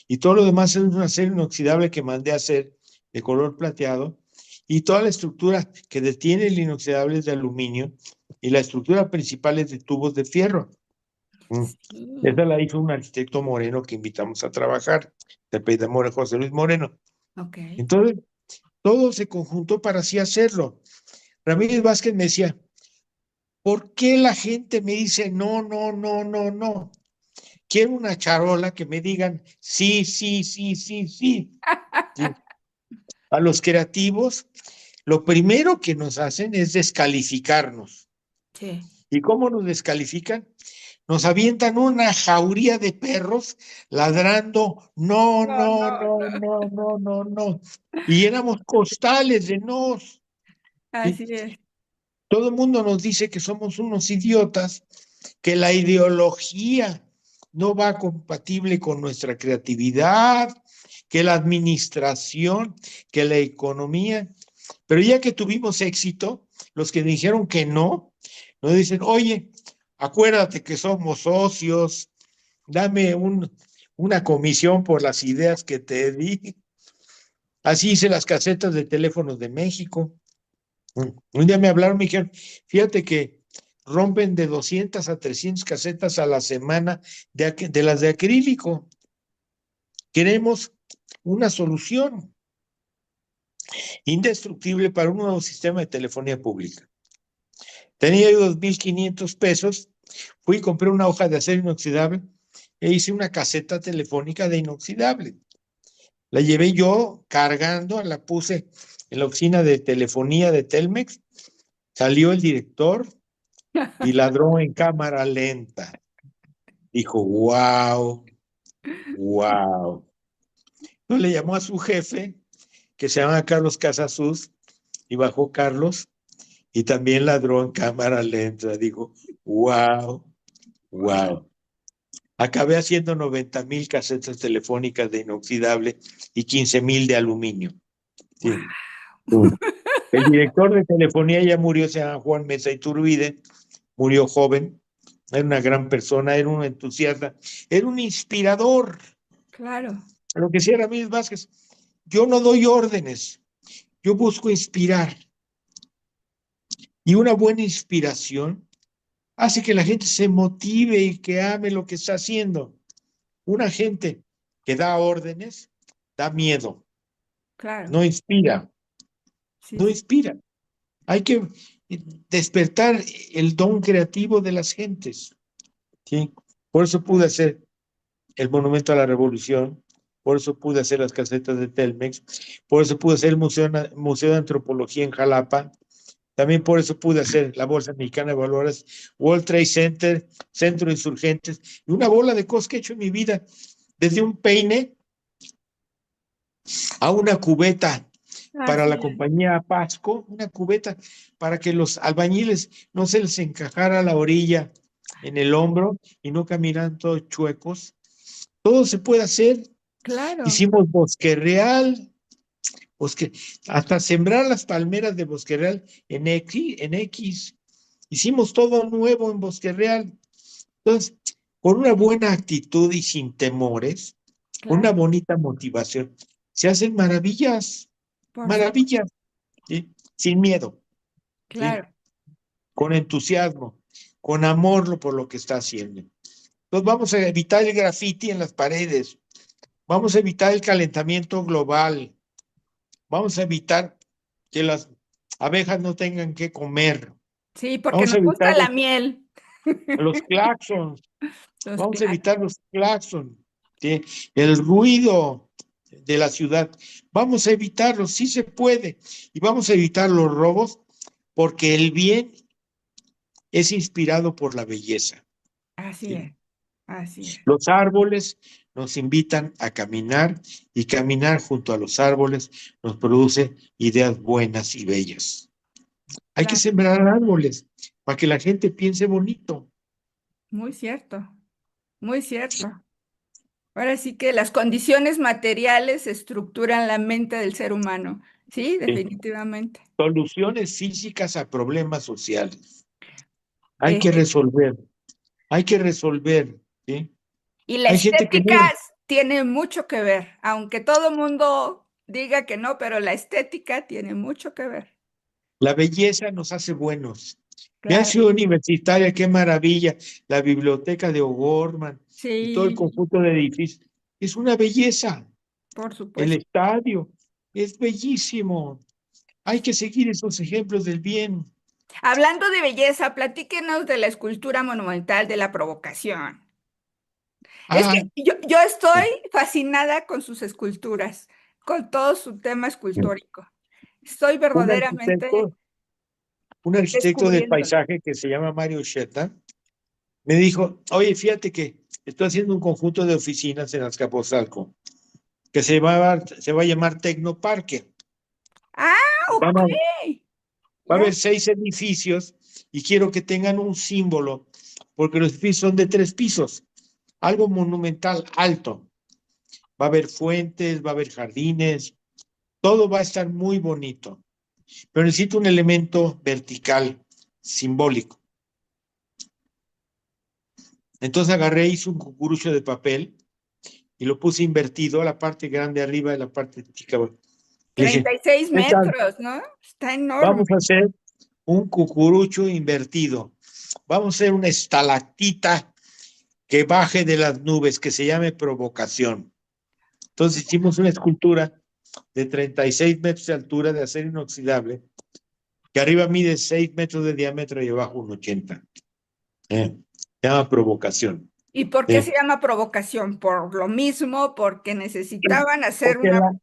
y todo lo demás es un acero inoxidable que mandé a hacer de color plateado, y toda la estructura que detiene el inoxidable es de aluminio, y la estructura principal es de tubos de fierro. Sí. Esa la hizo un arquitecto moreno que invitamos a trabajar, de apellido José Luis Moreno. Ok. Entonces, todo se conjuntó para así hacerlo. Ramírez Vázquez me decía, ¿por qué la gente me dice no, no, no, no, no? Quiero una charola que me digan sí, sí, sí, sí, sí. Sí. A los creativos, lo primero que nos hacen es descalificarnos. Sí. ¿Y cómo nos descalifican? Nos avientan una jauría de perros ladrando, no, No, no, no, no, no. no, no, no, no. Y éramos costales de nos. ¿Sí? Así es. Todo el mundo nos dice que somos unos idiotas, que la ideología no va compatible con nuestra creatividad, que la administración, que la economía. Pero ya que tuvimos éxito, los que dijeron que no, nos dicen, oye, acuérdate que somos socios, dame una comisión por las ideas que te di. Así hice las casetas de teléfonos de México. Un día me hablaron, me dijeron, fíjate que rompen de 200 a 300 casetas a la semana de las de acrílico. Queremos una solución indestructible para un nuevo sistema de telefonía pública. Tenía yo 2,500 pesos, fui y compré una hoja de acero inoxidable e hice una caseta telefónica de inoxidable. La llevé yo cargando, la puse en la oficina de telefonía de Telmex, salió el director y ladró en cámara lenta. Dijo, wow, wow. Entonces le llamó a su jefe, que se llama Carlos Casasus, y bajó Carlos y también ladró en cámara lenta. Dijo, wow, Wow. wow. Acabé haciendo 90,000 casetas telefónicas de inoxidable y 15,000 de aluminio. Wow. Sí. El director de telefonía ya murió, se llama Juan Mesa Iturbide, murió joven, era una gran persona, era un entusiasta, era un inspirador. Claro. Lo que decía Ramírez Vázquez, yo no doy órdenes, yo busco inspirar. Y una buena inspiración hace que la gente se motive y que ame lo que está haciendo. Una gente que da órdenes da miedo, Claro. no inspira, Sí, no sí. inspira. Hay que despertar el don creativo de las gentes. ¿Sí? Por eso pude hacer el Monumento a la Revolución, por eso pude hacer las casetas de Telmex, por eso pude hacer el Museo de Antropología en Jalapa, también por eso pude hacer la Bolsa Mexicana de Valores, World Trade Center, Centro de Insurgentes, y una bola de cosas que he hecho en mi vida, desde un peine a una cubeta para Así la es. compañía Pasco, una cubeta para que los albañiles no se les encajara la orilla en el hombro y no caminaran todos chuecos. Todo se puede hacer. Claro. Hicimos Bosque Real, bosque, hasta sembrar las palmeras de Bosque Real en X. Hicimos todo nuevo en Bosque Real. Entonces, con una buena actitud y sin temores, con una Claro. bonita motivación, se hacen maravillas, Por supuesto. maravillas, ¿sí? Sin miedo, ¿sí? Claro. Con entusiasmo, con amor por lo que está haciendo. Entonces vamos a evitar el grafiti en las paredes, vamos a evitar el calentamiento global, vamos a evitar que las abejas no tengan que comer, Sí, porque vamos a nos evitar gusta la miel. los claxons, Los vamos a claro. evitar los claxons, ¿sí? El ruido de la ciudad, vamos a evitarlo, sí se puede, y vamos a evitar los robos, porque el bien es inspirado por la belleza. Así ¿Sí? es. Así es. Los árboles nos invitan a caminar y caminar junto a los árboles nos produce ideas buenas y bellas. Hay que Claro. sembrar árboles para que la gente piense bonito. Muy cierto. Muy cierto. Ahora sí que las condiciones materiales estructuran la mente del ser humano. Sí, Sí. definitivamente. Soluciones físicas a problemas sociales. Hay Eh, que resolver, hay que resolver, ¿sí? y la Hay gente que, estética mira, tiene mucho que ver, aunque todo mundo diga que no, pero la estética tiene mucho que ver. la belleza nos hace buenos. Mira, Claro. Ciudad Universitaria, qué maravilla, la biblioteca de O'Gorman y todo el Sí, conjunto de edificios. Es una belleza. por El supuesto. estadio es bellísimo. Hay que seguir esos ejemplos del bien. Hablando de belleza, platíquenos de la escultura monumental de la provocación. Es que Ah, yo estoy fascinada con sus esculturas, con todo su tema escultórico. Estoy un verdaderamente arquitecto, un arquitecto del descubriéndolo. paisaje que se llama Mario Sheta, me dijo, oye, fíjate que estoy haciendo un conjunto de oficinas en Azcapotzalco, que se va a llamar Tecnoparque. Ah, Van ok. a, Va a Ya. haber 6 edificios y quiero que tengan un símbolo, porque los edificios son de 3 pisos, algo monumental, alto. Va a haber fuentes, va a haber jardines, todo va a estar muy bonito, pero necesito un elemento vertical, simbólico. Entonces agarré, hice un cucurucho de papel y lo puse invertido, a la parte grande arriba y la parte chica. Le dije, 36 ¿qué tal? metros, ¿no? Está enorme. Vamos a hacer un cucurucho invertido. Vamos a hacer una estalactita que baje de las nubes, que se llame provocación. Entonces hicimos una escultura de 36 metros de altura de acero inoxidable, que arriba mide 6 metros de diámetro y abajo un 80. Se llama provocación. ¿Y por qué se Eh, llama provocación? Por lo mismo, porque necesitaban hacer Porque una...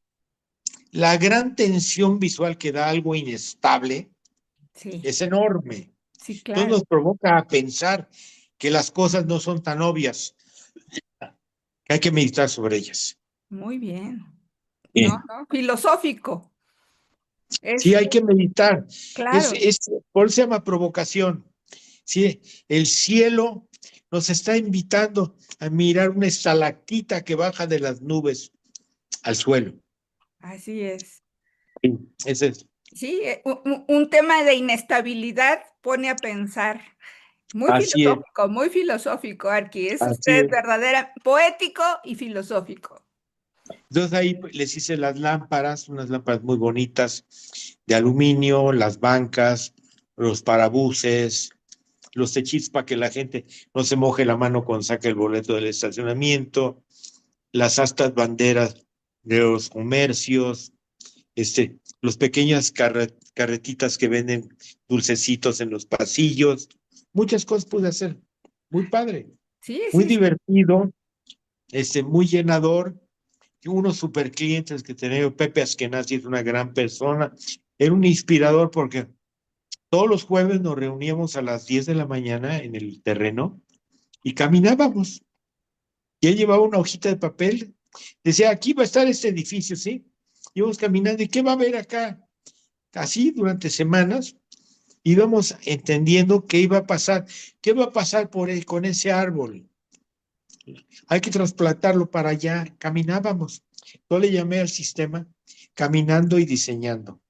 la gran tensión visual que da algo inestable Sí, es enorme. sí, Entonces claro. nos provoca a pensar que las cosas no son tan obvias, que hay que meditar sobre ellas. Muy bien. No, Bien. no, filosófico. Sí, Es, hay que meditar. claro. Por eso se llama provocación. Sí, el cielo nos está invitando a mirar una estalactita que baja de las nubes al suelo. Así es. Sí, ese es. Sí, un tema de inestabilidad pone a pensar. Así es, Muy filosófico, Arqui. Es así usted es. verdadera, poético y filosófico. Entonces ahí pues, les hice las lámparas, unas lámparas muy bonitas de aluminio, las bancas, los parabuses, los techitos para que la gente no se moje la mano cuando saque el boleto del estacionamiento, las astas banderas de los comercios, los pequeñas carretitas que venden dulcecitos en los pasillos, muchas cosas pude hacer, muy padre, Sí, muy sí, sí. divertido, muy llenador, unos super clientes que tenía, Pepe Askenazi es una gran persona, era un inspirador porque todos los jueves nos reuníamos a las 10 de la mañana en el terreno y caminábamos, y él llevaba una hojita de papel, decía, aquí va a estar este edificio, ¿sí? Íbamos caminando, ¿y qué va a haber acá? Así durante semanas íbamos entendiendo qué va a pasar con ese árbol. Hay que trasplantarlo para allá. Caminábamos. Yo le llamé al sistema caminando y diseñando.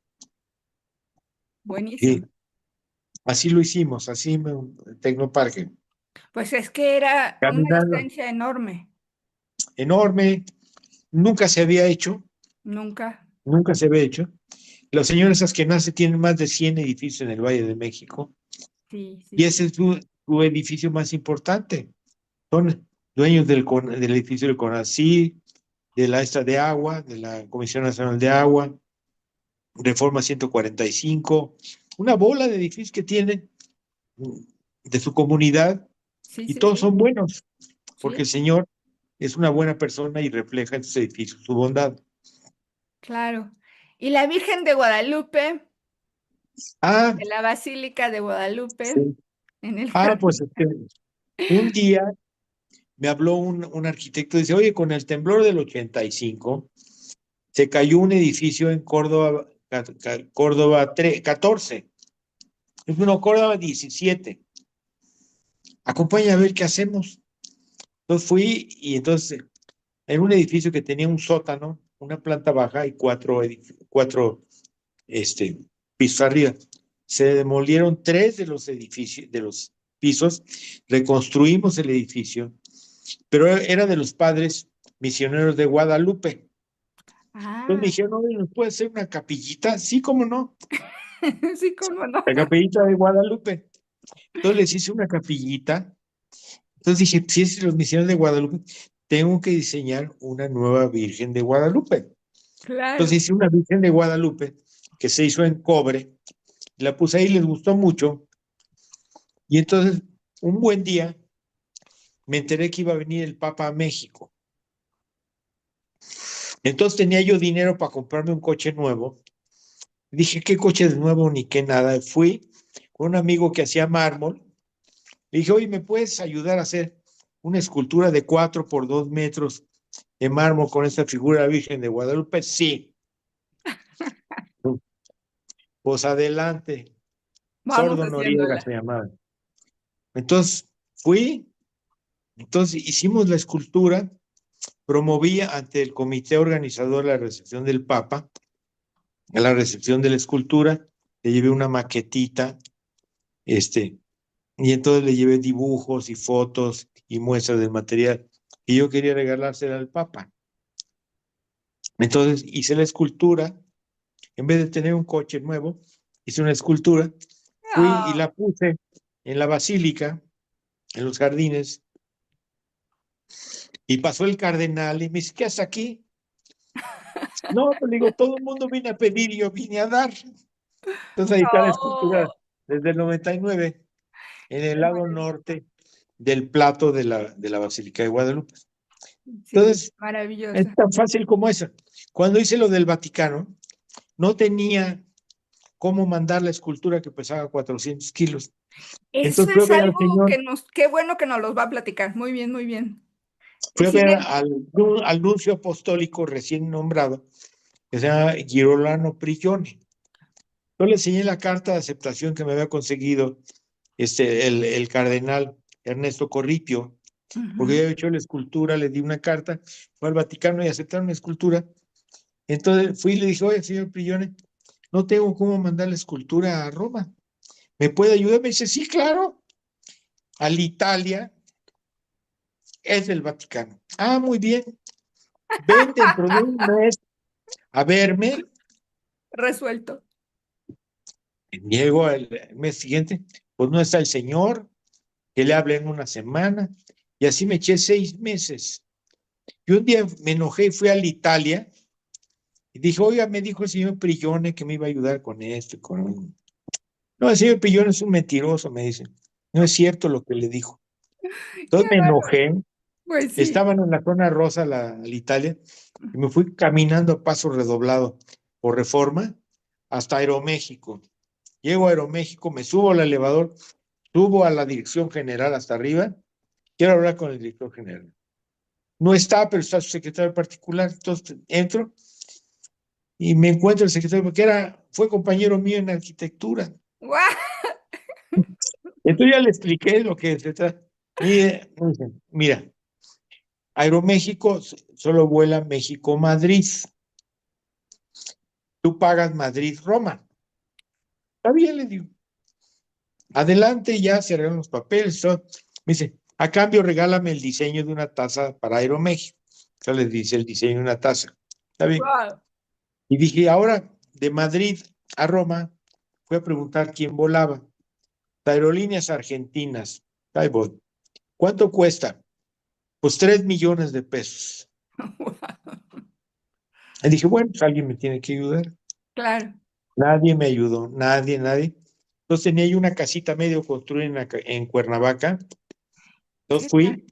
Buenísimo. Y así lo hicimos, Tecnoparque. Pues es que era una Caminando distancia enorme. enorme, nunca se había hecho, Nunca. nunca se había hecho. Los señores Askenazi tienen más de 100 edificios en el Valle de México Sí, sí, y sí. ese es su edificio más importante. Son dueños del edificio del CONACYT, de la esta de agua, de la Comisión Nacional de Agua, Reforma 145, una bola de edificios que tienen de su comunidad Sí, y sí, todos sí. son buenos, porque el Sí, Señor es una buena persona y refleja en sus edificios su bondad. claro. Y la Virgen de Guadalupe, Ah, de la Basílica de Guadalupe, sí. en el Pues jardín. un día me habló un arquitecto y dice, oye, con el temblor del 85 se cayó un edificio en Córdoba, Córdoba 14, no, Córdoba 17. Acompáñame a ver qué hacemos. Entonces fui y entonces en un edificio que tenía un sótano, una planta baja y cuatro pisos arriba. Se demolieron 3 de los edificios, de los pisos, reconstruimos el edificio, pero era de los padres misioneros de Guadalupe. Entonces me Ah, dijeron, no, ¿nos puede hacer una capillita? Sí, cómo no, sí, cómo no. la capillita de Guadalupe. Entonces les hice una capillita. Entonces dije, si es los misioneros de Guadalupe, tengo que diseñar una nueva Virgen de Guadalupe. Claro. Entonces hice una Virgen de Guadalupe que se hizo en cobre, la puse ahí, les gustó mucho, y entonces un buen día me enteré que iba a venir el Papa a México. Entonces tenía yo dinero para comprarme un coche nuevo. Dije, ¿qué coche de nuevo ni qué nada? Fui con un amigo que hacía mármol. Le dije, oye, ¿me puedes ayudar a hacer una escultura de 4 por 2 metros de mármol con esta figura de la Virgen de Guadalupe? Sí. Pues adelante. Vamos Sordo Noriega haciéndola. se llamaba. Entonces fui, entonces hicimos la escultura, promoví ante el comité organizador la recepción del Papa, a la recepción de la escultura, le llevé una maquetita, y entonces le llevé dibujos y fotos y muestras del material y yo quería regalársela al Papa. Entonces hice la escultura, en vez de tener un coche nuevo, hice una escultura, fui y Ah, la puse en la basílica, en los jardines, y pasó el cardenal y me dice, ¿qué haces aquí? No, pues digo, todo el mundo viene a pedir y yo vine a dar. Entonces ahí está la escultura oh, desde el 99 en el qué lado maravilla. norte del plato de la Basílica de Guadalupe. Sí, Entonces, es maravillosa. tan fácil como eso. Cuando hice lo del Vaticano, no tenía cómo mandar la escultura que pesaba 400 kilos. Eso Entonces fui a es ver al algo señor, que qué bueno que nos los va a platicar. Muy bien, muy bien. fui a Sí, ver al nuncio apostólico recién nombrado, que se llama Girolamo Prigioni. Yo le enseñé la carta de aceptación que me había conseguido el cardenal Ernesto Corripio, porque yo ujú. había hecho la escultura, le di una carta, fue al Vaticano y aceptaron la escultura. Entonces fui y le dije, oye, señor Prigioni, no tengo cómo mandar la escultura a Roma. ¿Me puede ayudar? Me dice, sí, claro, al Italia es del Vaticano. Ah, muy bien. Ven dentro de un mes a verme. Resuelto. Llego el mes siguiente, pues no está el señor, que le hable en una semana. Y así me eché 6 meses. Y un día me enojé y fui a la Italia y dije, oiga, me dijo el señor Prillone que me iba a ayudar con esto. No, el señor Prillone es un mentiroso, me dice. No es cierto lo que le dijo. Qué Entonces me bárbaro. enojé. Pues sí. Estaban en la zona rosa, la Italia, y me fui caminando a paso redoblado por Reforma hasta Aeroméxico. Llego a Aeroméxico, me subo al elevador, subo a la dirección general hasta arriba, quiero hablar con el director general. No está, pero está su secretario particular. Entonces entro y me encuentro el secretario, porque fue compañero mío en arquitectura. ¡Guau! Entonces ya le expliqué lo que se trata. Mira, Aeroméxico solo vuela México-Madrid. Tú pagas Madrid-Roma. Está bien, le digo. Adelante, ya se arreglan los papeles. Todo. Me dice, a cambio, regálame el diseño de una taza para Aeroméxico. Yo les dice el diseño de una taza. Está bien. ¡Guau! Y dije, ahora de Madrid a Roma, fui a preguntar quién volaba. Aerolíneas Argentinas. Ahí voy. ¿Cuánto cuesta? Pues 3 millones de pesos. Y dije, bueno, pues alguien me tiene que ayudar. Claro. Nadie me ayudó, nadie. Entonces tenía yo una casita medio construida en Cuernavaca. Entonces ¿Qué tal?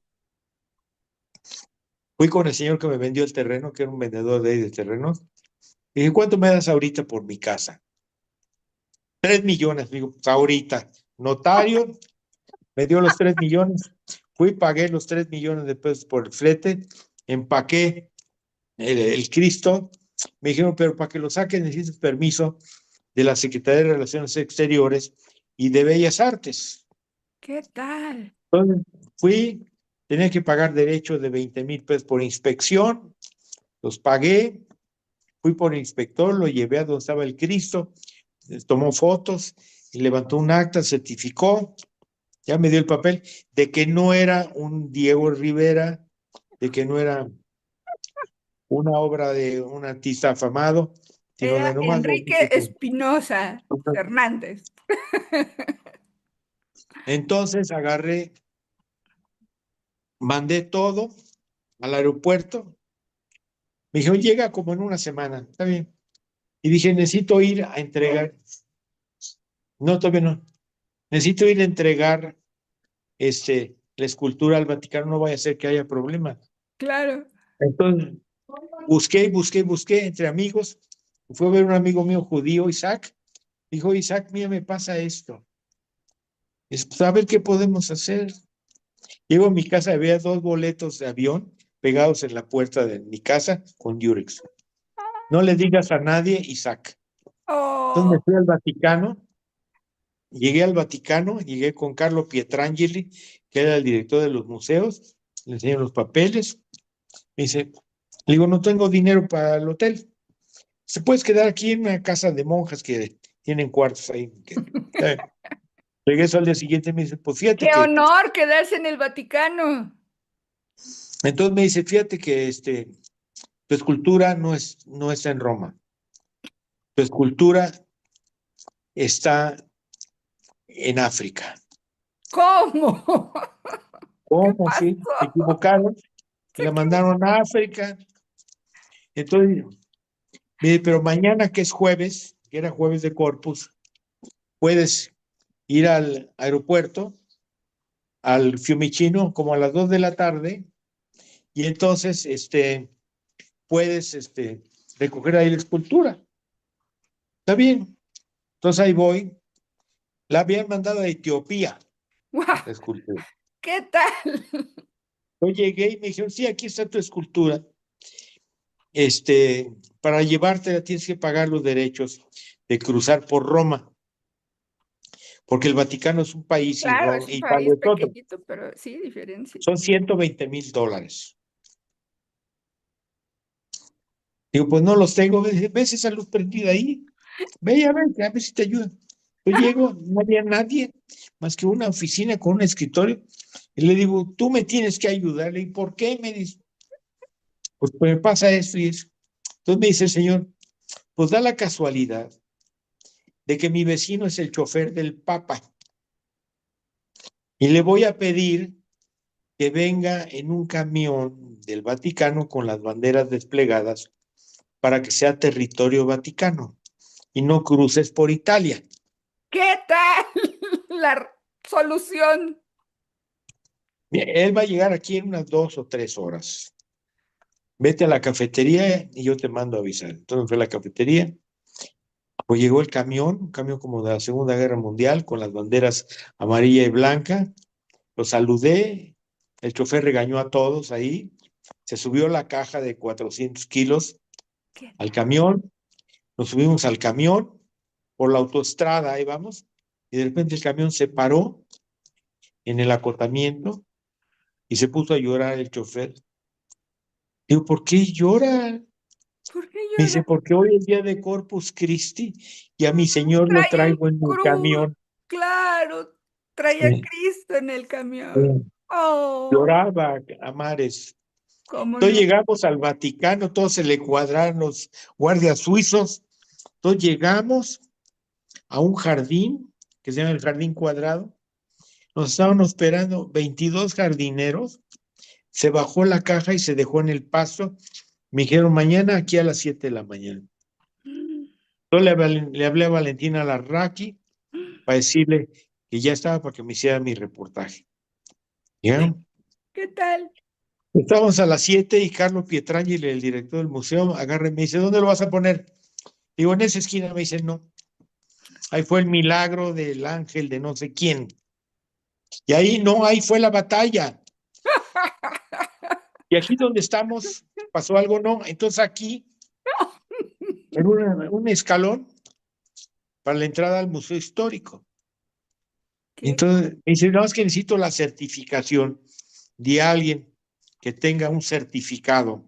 fui con el señor que me vendió el terreno, que era un vendedor de ahí de terrenos. Y dije, ¿cuánto me das ahorita por mi casa? 3 millones, digo, pues ahorita. Notario, me dio los 3 millones. Fui, pagué los 3 millones de pesos por el flete, empaqué el Cristo. Me dijeron, pero para que lo saques necesitas permiso de la Secretaría de Relaciones Exteriores y de Bellas Artes. ¿Qué tal? Entonces fui, tenía que pagar derechos de 20,000 pesos por inspección, los pagué, fui por el inspector, lo llevé a donde estaba el Cristo, tomó fotos y levantó un acta, certificó, ya me dio el papel de que no era un Diego Rivera, de que no era una obra de un artista afamado, sino de Era nomás Enrique Espinosa Fernández. Entonces agarré, mandé todo al aeropuerto. Me dijeron, llega como en una semana. Está bien. Y dije, necesito ir a entregar. No, todavía no. Necesito ir a entregar la escultura al Vaticano. No vaya a ser que haya problemas. Claro. Entonces, busqué entre amigos. Fue a ver un amigo mío judío, Isaac. Dijo, Isaac, mira, me pasa esto. Pues, a ver qué podemos hacer. Llego a mi casa y había 2 boletos de avión pegados en la puerta de mi casa con Durex. No le digas a nadie, Isaac. Entonces me Oh, fui al Vaticano, llegué con Carlo Pietrangeli, que era el director de los museos, le enseñé los papeles, me dice, le digo, no tengo dinero para el hotel, ¿se puedes quedar aquí en una casa de monjas que tienen cuartos ahí? Regreso al día siguiente y me dice, pues fíjate qué que, honor quedarse en el Vaticano. entonces me dice, fíjate que tu escultura no está en Roma, tu escultura está en África. ¿Cómo? ¿Qué ¿Cómo? Sí, se pasó? equivocaron y Se la equivocó. mandaron a África. Entonces, mire, pero mañana que es jueves, que era jueves de Corpus, puedes ir al aeropuerto, al Fiumicino, como a las 2 de la tarde, y entonces puedes recoger ahí la escultura. Está bien. Entonces ahí voy. La habían mandado a Etiopía, ¡Guau! la escultura. ¿Qué tal? Yo llegué y me dijeron, sí, aquí está tu escultura. Para llevártela tienes que pagar los derechos de cruzar por Roma, porque el Vaticano es un país y, Claro, es un y Italia país es otro. pequeñito, pero sí, diferencia. Son $120,000. Digo, pues no los tengo. ¿Ves esa luz prendida ahí? Ve a ver si te ayuda. Yo llego, no había nadie más que una oficina con un escritorio. Y le digo, tú me tienes que ayudar. ¿Y por qué? Me dice, pues me pasa esto y eso. Entonces me dice el señor, pues da la casualidad de que mi vecino es el chofer del Papa. Y le voy a pedir que venga en un camión del Vaticano con las banderas desplegadas para que sea territorio vaticano y no cruces por Italia. ¿Qué tal la solución? Él va a llegar aquí en unas 2 o 3 horas. Vete a la cafetería y yo te mando a avisar. Entonces fue a la cafetería, pues llegó el camión, un camión como de la Segunda Guerra Mundial, con las banderas amarilla y blanca. Lo saludé, el chofer regañó a todos ahí, se subió la caja de 400 kilos ¿Qué al tal? camión, nos subimos al camión por la autoestrada, ahí vamos, y de repente el camión se paró en el acotamiento y se puso a llorar el chofer. Digo, ¿por qué llora? ¿Por qué Me dice, llora? porque hoy es día de Corpus Christi y a mi señor lo Trae el traigo en mi cruz, camión. claro, trae a Sí, Cristo en el sí. camión. Oh, Lloraba a mares. cómo Entonces no. llegamos al Vaticano, todos se le cuadraron los guardias suizos. Entonces llegamos a un jardín que se llama el Jardín Cuadrado. Nos estaban esperando 22 jardineros. Se bajó la caja y se dejó en el pasto. Me dijeron, mañana aquí a las 7 de la mañana. Yo le hablé a Valentina Larraqui para decirle que ya estaba para que me hiciera mi reportaje. ¿Ya? ¿Qué tal? Estábamos a las 7 y Carlo Pietrangeli, el director del museo, agarra y me dice, ¿dónde lo vas a poner? Digo, en esa esquina. Me dice, no. Ahí fue el milagro del ángel de no sé quién. Y ahí no, ahí fue la batalla. Y aquí donde estamos, pasó algo, no. Entonces aquí, en un escalón para la entrada al museo histórico. ¿Qué? Entonces me dice, no, es que necesito la certificación de alguien que tenga un certificado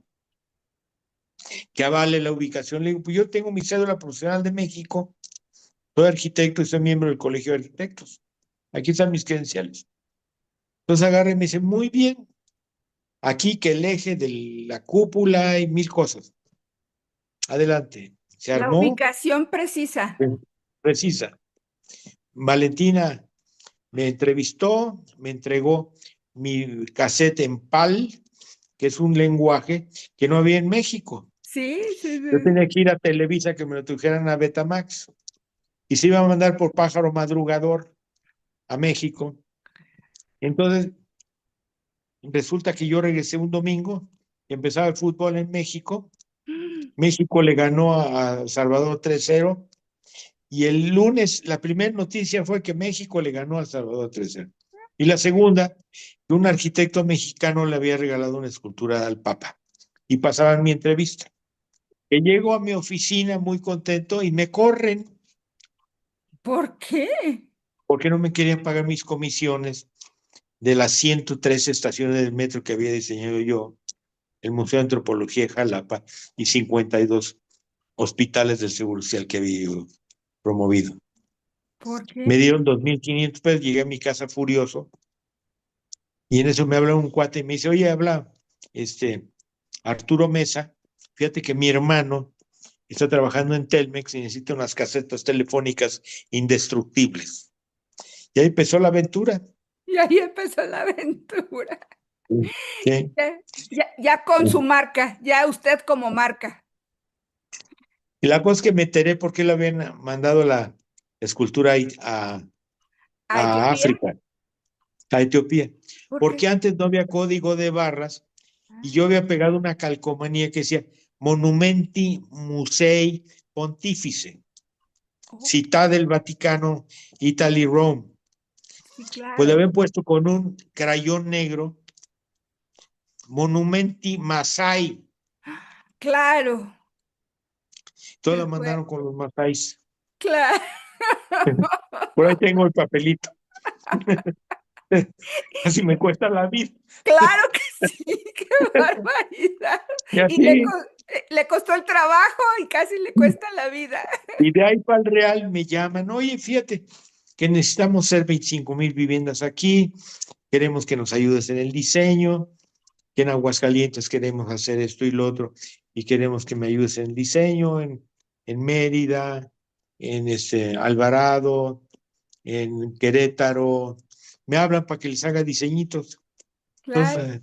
que avale la ubicación. Le digo, pues yo tengo mi cédula profesional de México, soy arquitecto y soy miembro del Colegio de Arquitectos. Aquí están mis credenciales. Entonces agarra y me dice, muy bien, aquí que el eje de la cúpula y mil cosas. Adelante. Se La armó, ubicación precisa. precisa. Valentina me entrevistó, me entregó mi cassette en PAL, que es un lenguaje que no había en México. Sí, sí, Yo sí. tenía que ir a Televisa que me lo trajeran a Betamax y se iba a mandar por pájaro madrugador a México. Entonces, resulta que yo regresé un domingo, empezaba el fútbol en México. México le ganó a Salvador 3-0 y el lunes la primera noticia fue que México le ganó a Salvador 3-0. Y la segunda, que un arquitecto mexicano le había regalado una escultura al Papa. Y pasaban mi entrevista. Que llego a mi oficina muy contento y me corren ¿Por qué? porque no me querían pagar mis comisiones de las 103 estaciones del metro que había diseñado yo, el Museo de Antropología de Jalapa y 52 hospitales del Seguro Social que había yo promovido. ¿Por Me qué? dieron 2,500 pesos, llegué a mi casa furioso y en eso me habla un cuate y me dice, oye, habla Arturo Mesa, fíjate que mi hermano está trabajando en Telmex y necesita unas casetas telefónicas indestructibles. Y ahí empezó la aventura. Y ahí empezó la aventura. Sí. Ya con su marca, ya usted como marca. Y la cosa es que me enteré por qué le habían mandado la escultura ¿A a Etiopía? África, a Etiopía, ¿Por qué? porque antes no había código de barras y yo Ah, había pegado una calcomanía que decía Monumenti Musei Pontifice, oh, Città del Vaticano, Italy, Rome. sí, Pues le claro. habían puesto con un crayón negro Monumenti Masai. Claro. Todos la Bueno, mandaron con los Masáis. claro. Por ahí tengo el papelito. Así me cuesta la vida. Claro que sí, qué barbaridad. Y Y así, le costó el trabajo y casi le cuesta la vida. y de ahí para el Real me llaman, oye, fíjate que necesitamos hacer 25,000 viviendas aquí, queremos que nos ayudes en el diseño, que en Aguascalientes queremos hacer esto y lo otro, y queremos que me ayudes en el diseño, en Mérida, en Alvarado, en Querétaro, me hablan para que les haga diseñitos. Claro. Entonces,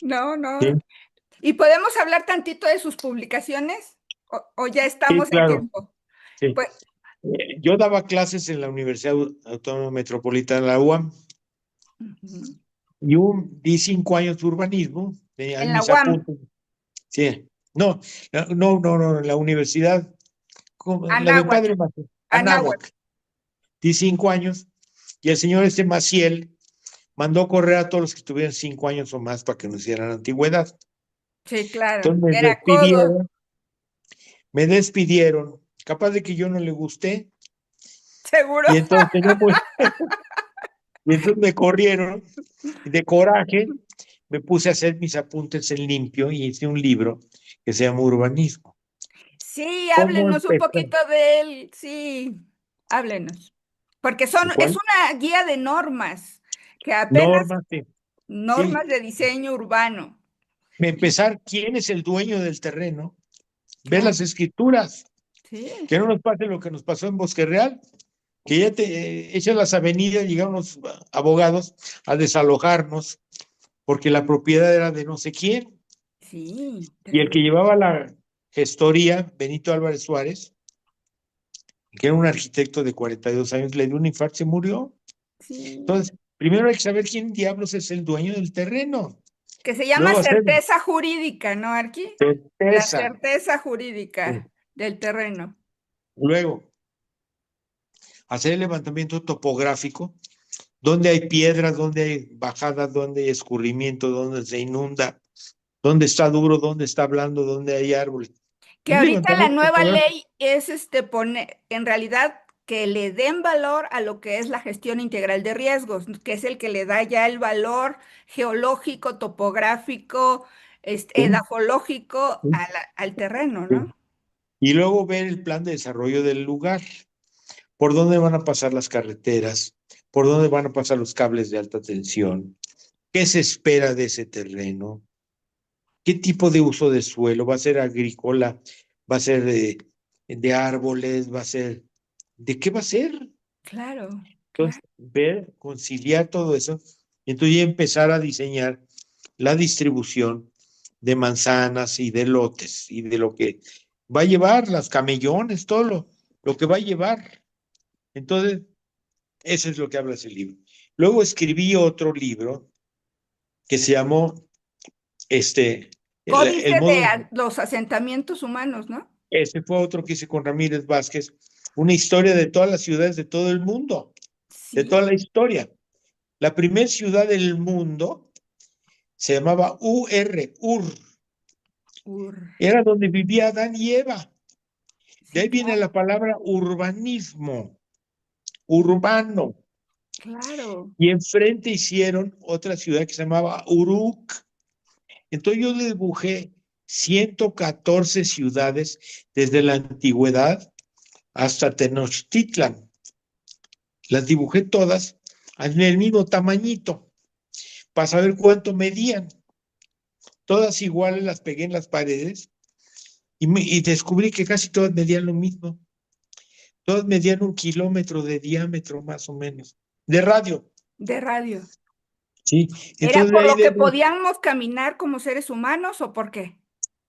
No, no. sí, ¿Y podemos hablar tantito de sus publicaciones? ¿O ya sí, estamos en claro, tiempo? sí. Pues Yo daba clases en la Universidad Autónoma Metropolitana, la UAM, ujú, y di 5 años de urbanismo, tenía en la mis UAM, apuntes. Sí, no, no, no, no, en la universidad, la de Anáhuac, Padre Mateo, Anáhuac. Anáhuac, di 5 años, y el señor Maciel mandó correr a todos los que tuvieran 5 años o más para que nos hicieran antigüedad. Sí, claro. Entonces me Era codo, despidieron, me despidieron, capaz de que yo no le gusté, seguro. y entonces no, pues, y entonces me corrieron, y de coraje me puse a hacer mis apuntes en limpio y hice un libro que se llama Urbanismo. Sí, ¿Cómo háblenos un empezó? poquito de él. Sí, háblenos. Porque es ¿Cuál? una guía de normas, que apenas Normas, sí. Sí. normas de diseño urbano. Empezar, ¿quién es el dueño del terreno? Ver Claro, las escrituras, sí, que no nos pase lo que nos pasó en Bosque Real, que ya te echan las avenidas, llegaron los abogados a desalojarnos porque la propiedad era de no sé quién. sí, Y el que terrible. llevaba la gestoría, Benito Álvarez Suárez, que era un arquitecto de 42 años, le dio un infarto y se murió. Sí, Entonces, primero hay que saber quién diablos es el dueño del terreno. que se llama Luego hacer certeza jurídica, ¿no, Arqui? La certeza. certeza jurídica del terreno. Luego, hacer el levantamiento topográfico, dónde hay piedras, dónde hay bajadas, dónde hay escurrimiento, dónde se inunda, dónde está duro, dónde está blando, dónde hay árboles. Que Un ahorita la levantamiento nueva topográfico. ley es poner, en realidad, que le den valor a lo que es la gestión integral de riesgos, que es el que le da ya el valor geológico, topográfico, Sí, edafológico sí, al terreno, sí. ¿no? Y luego ver el plan de desarrollo del lugar, por dónde van a pasar las carreteras, por dónde van a pasar los cables de alta tensión, qué se espera de ese terreno, qué tipo de uso de suelo, va a ser agrícola, va a ser de árboles, va a ser, ¿de qué va a ser? Claro, claro. Entonces, ver, conciliar todo eso, y entonces ya empezar a diseñar la distribución de manzanas y de lotes y de lo que va a llevar, las camellones, todo lo que va a llevar. Entonces, eso es lo que habla ese libro. Luego escribí otro libro que se llamó Códice el de modo, los asentamientos humanos, ¿no? ese fue otro que hice con Ramírez Vázquez, una historia de todas las ciudades de todo el mundo, de Sí. toda la historia. La primera ciudad del mundo se llamaba Ur, Ur. era donde vivía Adán y Eva. De Sí, ahí viene la claro, palabra urbanismo, urbano. claro. Y enfrente hicieron otra ciudad que se llamaba Uruk. Entonces yo dibujé 114 ciudades desde la antigüedad hasta Tenochtitlan. Las dibujé todas en el mismo tamañito para saber cuánto medían. Todas iguales las pegué en las paredes y descubrí que casi todas medían lo mismo. Todas medían 1 kilómetro de diámetro más o menos, de radio. De radio. Sí, ¿Era entonces de por ahí lo que de, podíamos caminar como seres humanos o por qué?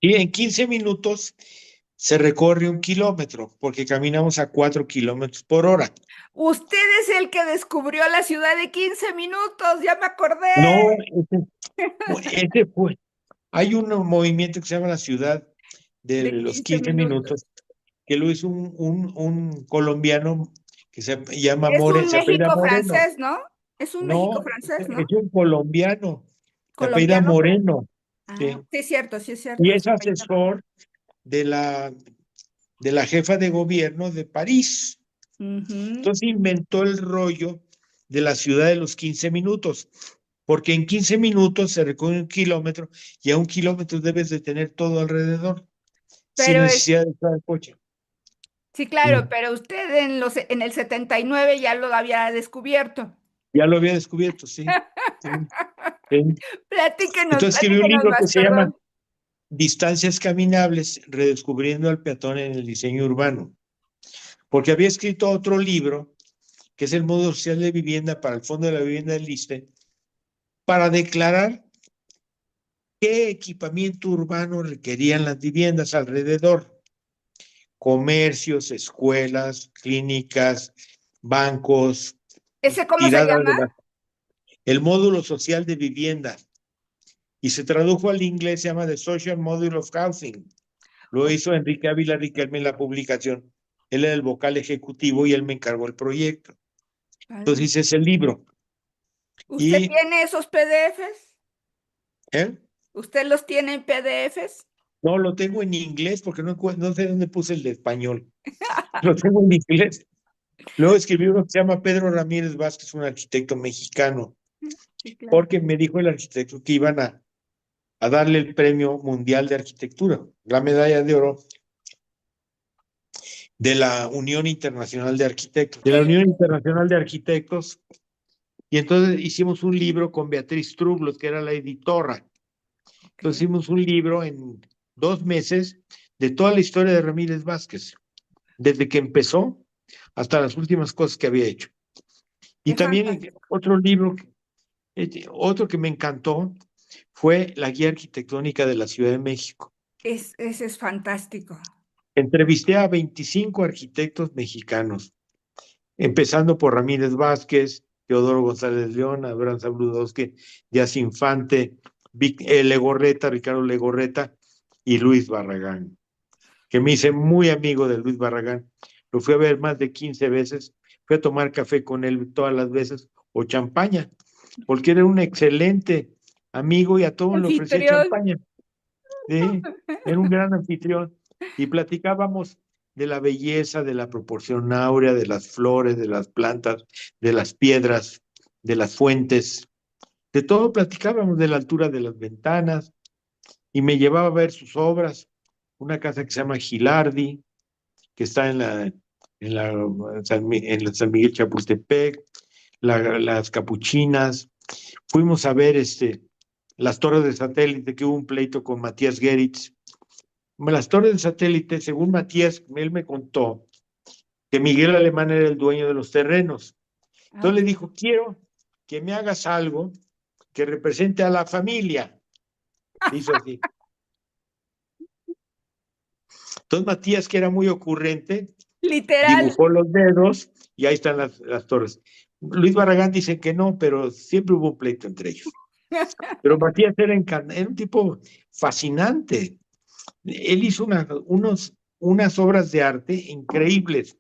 y en 15 minutos se recorre 1 kilómetro, porque caminamos a 4 kilómetros por hora. Usted es el que descubrió la ciudad de 15 minutos, ya me acordé. No, ese fue. Hay un movimiento que se llama la ciudad de De los 15 15 minutos. minutos, que lo hizo un colombiano que se llama Es More, un se apellida México Moreno. francés, ¿no? Es un México No, francés, es ¿no? un colombiano, se apellida Colombiano, pero... Moreno. Ah, Sí. sí es Y cierto. es asesor de la jefa de gobierno de París. Ujú. Entonces inventó el rollo de la ciudad de los 15 minutos, porque en 15 minutos se recorre 1 kilómetro y a 1 kilómetro debes de tener todo alrededor, sin Pero es, necesidad de estar en coche. sí, claro, Mm. pero usted en el 79 ya lo había descubierto. Ya lo había descubierto, sí. Sí, sí. Entonces escribí un Platíquenos libro que más, se llama perdón. Distancias Caminables, redescubriendo al peatón en el diseño urbano, porque había escrito otro libro, que es el modo social de vivienda para el Fondo de la Vivienda del ISSSTE, para declarar qué equipamiento urbano requerían las viviendas alrededor: comercios, escuelas, clínicas, bancos, ¿Ese cómo se tiradas llama? de el módulo social de vivienda. Y se tradujo al inglés, se llama The Social Module of Housing. Lo Ok, hizo Enrique Ávila Riquelme en la publicación. Él era el vocal ejecutivo y él me encargó el proyecto. Entonces padre. hice ese libro. ¿Usted Y tiene esos PDFs? ¿eh? ¿Usted los tiene en PDFs? No, lo tengo en inglés porque no sé dónde puse el de español. Lo tengo en inglés. Luego escribí uno que se llama Pedro Ramírez Vázquez, un arquitecto mexicano, Sí, claro. porque me dijo el arquitecto que iban a darle el Premio Mundial de Arquitectura, la medalla de oro de la Unión Internacional de Arquitectos. De la Sí, Unión Internacional de Arquitectos, y entonces hicimos un libro con Beatriz Trublos, que era la editora. Entonces ok. hicimos un libro en 2 meses de toda la historia de Ramírez Vázquez, desde que empezó hasta las últimas cosas que había hecho. Y Qué también fantástico. otro libro, otro que me encantó fue la Guía Arquitectónica de la Ciudad de México. Ese es fantástico. Entrevisté a 25 arquitectos mexicanos, empezando por Ramírez Vázquez, Teodoro González León, Abraham Sabludowski, Díaz Infante, Legorreta, Ricardo Legorreta y Luis Barragán, que me hice muy amigo de Luis Barragán. Lo fui a ver más de 15 veces, fui a tomar café con él todas las veces, o champaña, porque era un excelente amigo y a todos le ofrecía Anfitrión. champaña. Sí, era un gran anfitrión y platicábamos de la belleza, de la proporción áurea, de las flores, de las plantas, de las piedras, de las fuentes. De todo platicábamos, de la altura de las ventanas, y me llevaba a ver sus obras. Una casa que se llama Gilardi, que está en la San Miguel Chapultepec, las Capuchinas. Fuimos a ver las torres de satélite, que hubo un pleito con Matías Geritz. Las torres de satélite, según Matías, él me contó que Miguel Alemán era el dueño de los terrenos. Entonces le dijo, quiero que me hagas algo que represente a la familia. Hizo así. Entonces Matías, que era muy ocurrente, Literal. dibujó los dedos y ahí están las torres. Luis Barragán dice que no, pero siempre hubo un pleito entre ellos. Pero Matías era un tipo fascinante. Él hizo unas obras de arte increíbles.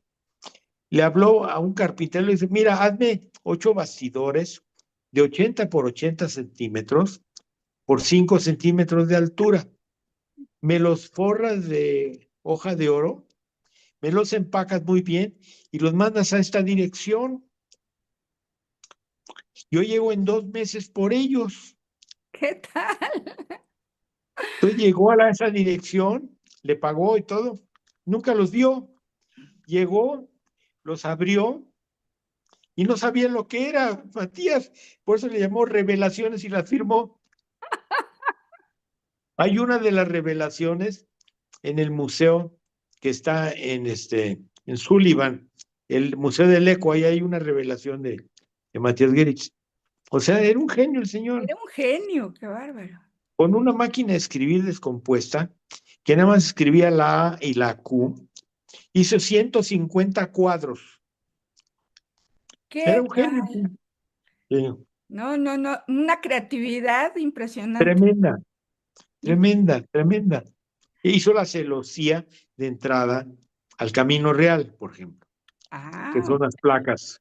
Le habló a un carpintero y le dice, mira, hazme 8 bastidores de 80 por 80 centímetros por 5 centímetros de altura. Me los forras de hoja de oro, me los empacas muy bien y los mandas a esta dirección. Yo llego en 2 meses por ellos. ¿Qué tal? Entonces llegó a esa dirección, le pagó y todo. Nunca los vio. Llegó, los abrió y no sabía lo que era, Matías. Por eso le llamó Revelaciones y las firmó. Hay una de las revelaciones en el museo que está en Sullivan, el Museo del Eco, ahí hay una revelación de Matías Geritz. O sea, era un genio el señor, Era un genio, qué bárbaro. con una máquina de escribir descompuesta, que nada más escribía la A y la Q, hizo 150 cuadros. Era ¿Qué un genio. tal? Sí. No, no, no, una creatividad impresionante. Tremenda, tremenda, tremenda. E hizo la celosía de entrada al Camino Real, por ejemplo, que Ah, son las placas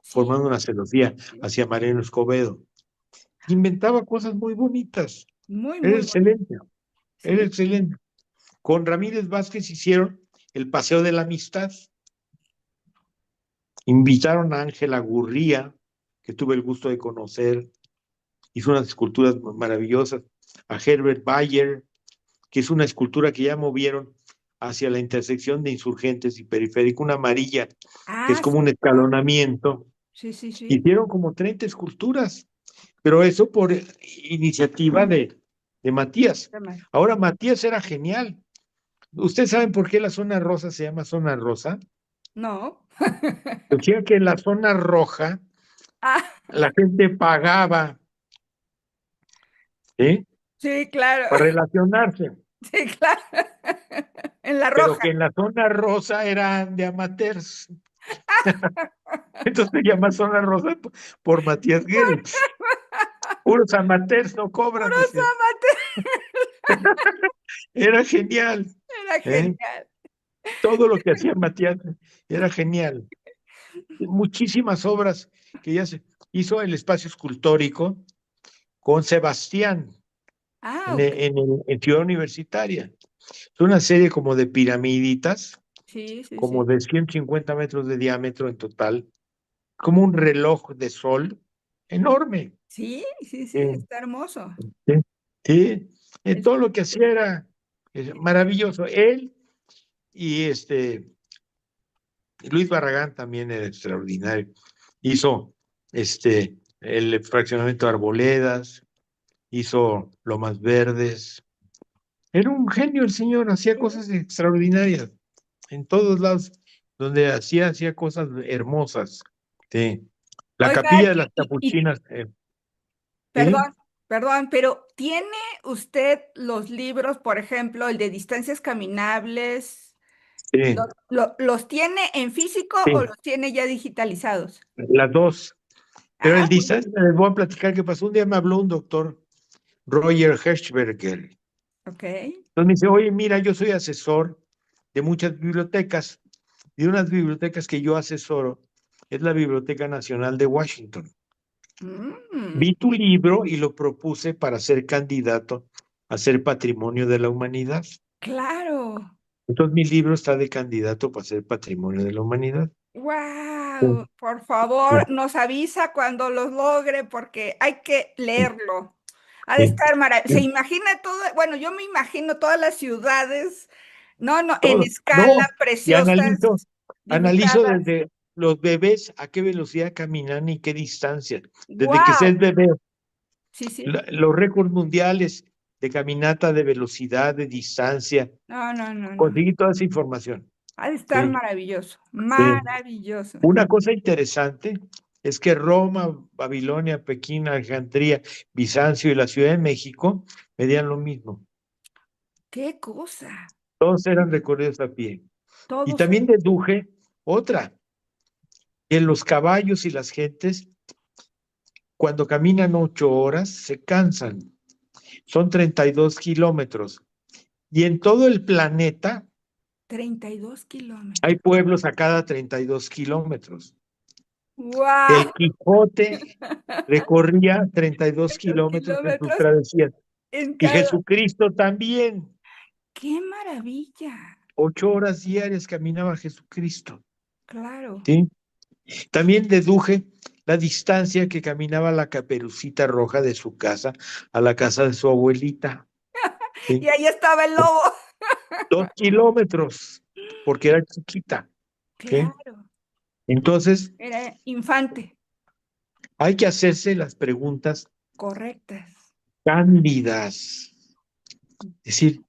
sí, formando una celosía sí. hacia Mariano Escobedo. Inventaba cosas muy bonitas. Muy, Era muy bueno. excelente, era Sí. excelente. Con Ramírez Vázquez hicieron el Paseo de la Amistad. Invitaron a Ángela Gurría, que tuve el gusto de conocer, hizo unas esculturas maravillosas, a Herbert Bayer, que es una escultura que ya movieron hacia la intersección de Insurgentes y Periférico, una amarilla, que es Ah, como un sí, claro. escalonamiento. Sí, sí, sí. Hicieron como 30 esculturas, pero eso por iniciativa de Matías. Tama- Ahora, Matías era genial. ¿Ustedes saben por qué la zona rosa se llama zona rosa? No. Decía que en la zona roja Ah, la gente pagaba, ¿sí? sí, claro. Para relacionarse, Sí, claro. En la pero roja. que en la zona rosa eran de amateurs. Entonces se llama zona rosa por Matías Geritz. Puros amateurs no cobran, Puro dice. Era genial, era ¿eh? genial. Todo lo que hacía Matías era genial. Muchísimas obras que ya se hizo el espacio escultórico con Sebastián Ah, ok. en Ciudad Universitaria. Es una serie como de piramiditas, Sí, sí, como sí. de 150 metros de diámetro en total, como un reloj de sol enorme. Sí, sí, sí, Eh, está hermoso. sí, sí. Es- Todo lo que hacía era maravilloso. Él y Luis Barragán también era extraordinario. Hizo el fraccionamiento de Arboledas, hizo Lomas Verdes. Era un genio el señor, hacía cosas extraordinarias en todos lados, donde hacía cosas hermosas. Sí. La Oiga, capilla de las Capuchinas, ¿sí? perdón, perdón, pero ¿tiene usted los libros, por ejemplo, el de distancias caminables? Sí, ¿Los tiene en físico o sí, los tiene ya digitalizados? las dos. Pero Ah, el distancia, les voy a platicar qué pasó. Un día me habló un doctor, Roger Hershberger. ok. Entonces me dice, oye, mira, yo soy asesor de muchas bibliotecas. Y unas bibliotecas que yo asesoro es la Biblioteca Nacional de Washington. Mm, Vi tu libro y lo propuse para ser candidato a ser patrimonio de la humanidad. claro. Entonces mi libro está de candidato para ser Patrimonio de la Humanidad. Sí, Wow, por sí, favor, nos avisa cuando los logre porque hay que sí, leerlo. Ha de sí, estar maravilloso. Se sí, imagina todo, bueno, yo me imagino todas las ciudades, no, no, en todo. escala, No, y preciosas, analizo dibujadas. desde los bebés a qué velocidad caminan y qué distancia. Desde que se es Wow, bebé, sí, sí. los récords mundiales de caminata, de velocidad, de distancia, No, no, no, no. conseguí toda esa información. Ha de estar Sí, maravilloso, sí. maravilloso. Una cosa interesante es que Roma, Babilonia, Pekín, Alejandría, Bizancio y la Ciudad de México medían lo mismo. Qué cosa. Todos eran recorridos a pie. Y Todos también deduje otra, que los caballos y las gentes, cuando caminan 8 horas, se cansan. Son 32 kilómetros. Y en todo el planeta 32 hay kilómetros. pueblos a cada 32 kilómetros. ¡Wow! El Quijote recorría 32 Los kilómetros en sus kilómetros travesías. en Y cada. Jesucristo también. ¡Qué maravilla! 8 horas diarias caminaba Jesucristo. Claro. ¿Sí? También deduje la distancia que caminaba la Caperucita Roja de su casa a la casa de su abuelita. Y ¿Sí? ahí estaba el lobo. 2 kilómetros, porque era chiquita. ¿Sí? Claro. Entonces, Era infante. hay que hacerse las preguntas Correctas. cándidas. Es decir,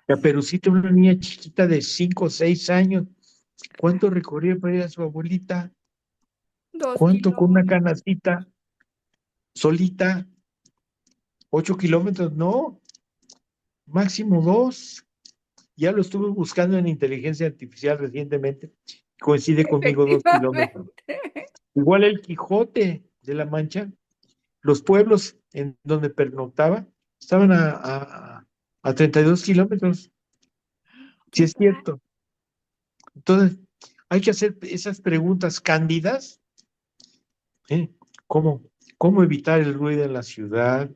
Caperucita, una niña chiquita de 5 o 6 años, ¿cuánto recorría para ir a su abuelita? Dos ¿Cuánto con una kilómetros. canastita solita? 8 kilómetros, no, máximo 2. Ya lo estuve buscando en inteligencia artificial recientemente. Coincide conmigo 2 kilómetros. Efectivamente. Igual el Quijote de la Mancha, los pueblos en donde pernoctaba estaban a 32 kilómetros. Sí ¿Qué es tal? cierto. Entonces, hay que hacer esas preguntas cándidas. ¿Eh? ¿Cómo, cómo evitar el ruido en la ciudad?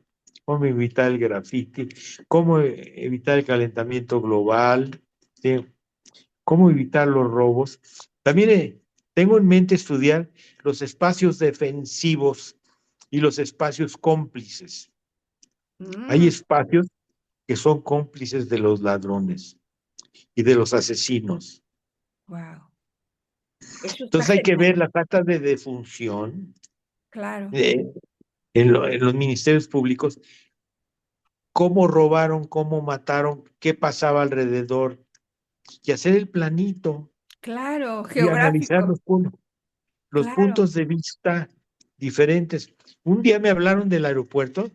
¿Cómo evitar el grafiti? ¿Cómo evitar el calentamiento global? ¿Sí? ¿Cómo evitar los robos? También tengo en mente estudiar los espacios defensivos y los espacios cómplices. Hay espacios que son cómplices de los ladrones y de los asesinos. Wow. Eso está Entonces hay que genial. ver las actas de defunción Claro. eh, en los ministerios públicos, cómo robaron, cómo mataron, qué pasaba alrededor, y hacer el planito Claro. y analizar Geográfico. los Claro. puntos de vista diferentes. Un día me hablaron del aeropuerto,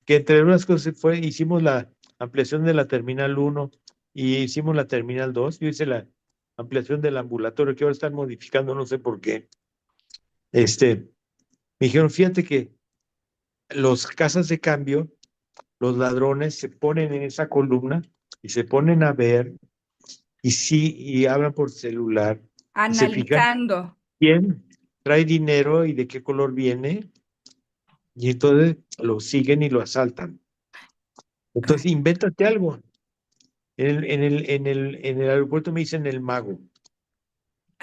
que entre unas cosas hicimos la ampliación de la Terminal 1 y hicimos la Terminal 2. Yo hice la ampliación del ambulatorio, que ahora están modificando, no sé por qué. Me dijeron, fíjate que los casas de cambio, los ladrones se ponen en esa columna y se ponen a ver y sí, y hablan por celular y se fijan Analizando. quién trae dinero y de qué color viene, y entonces lo siguen y lo asaltan. Ca- Entonces, invéntate algo. En el aeropuerto me dicen el mago.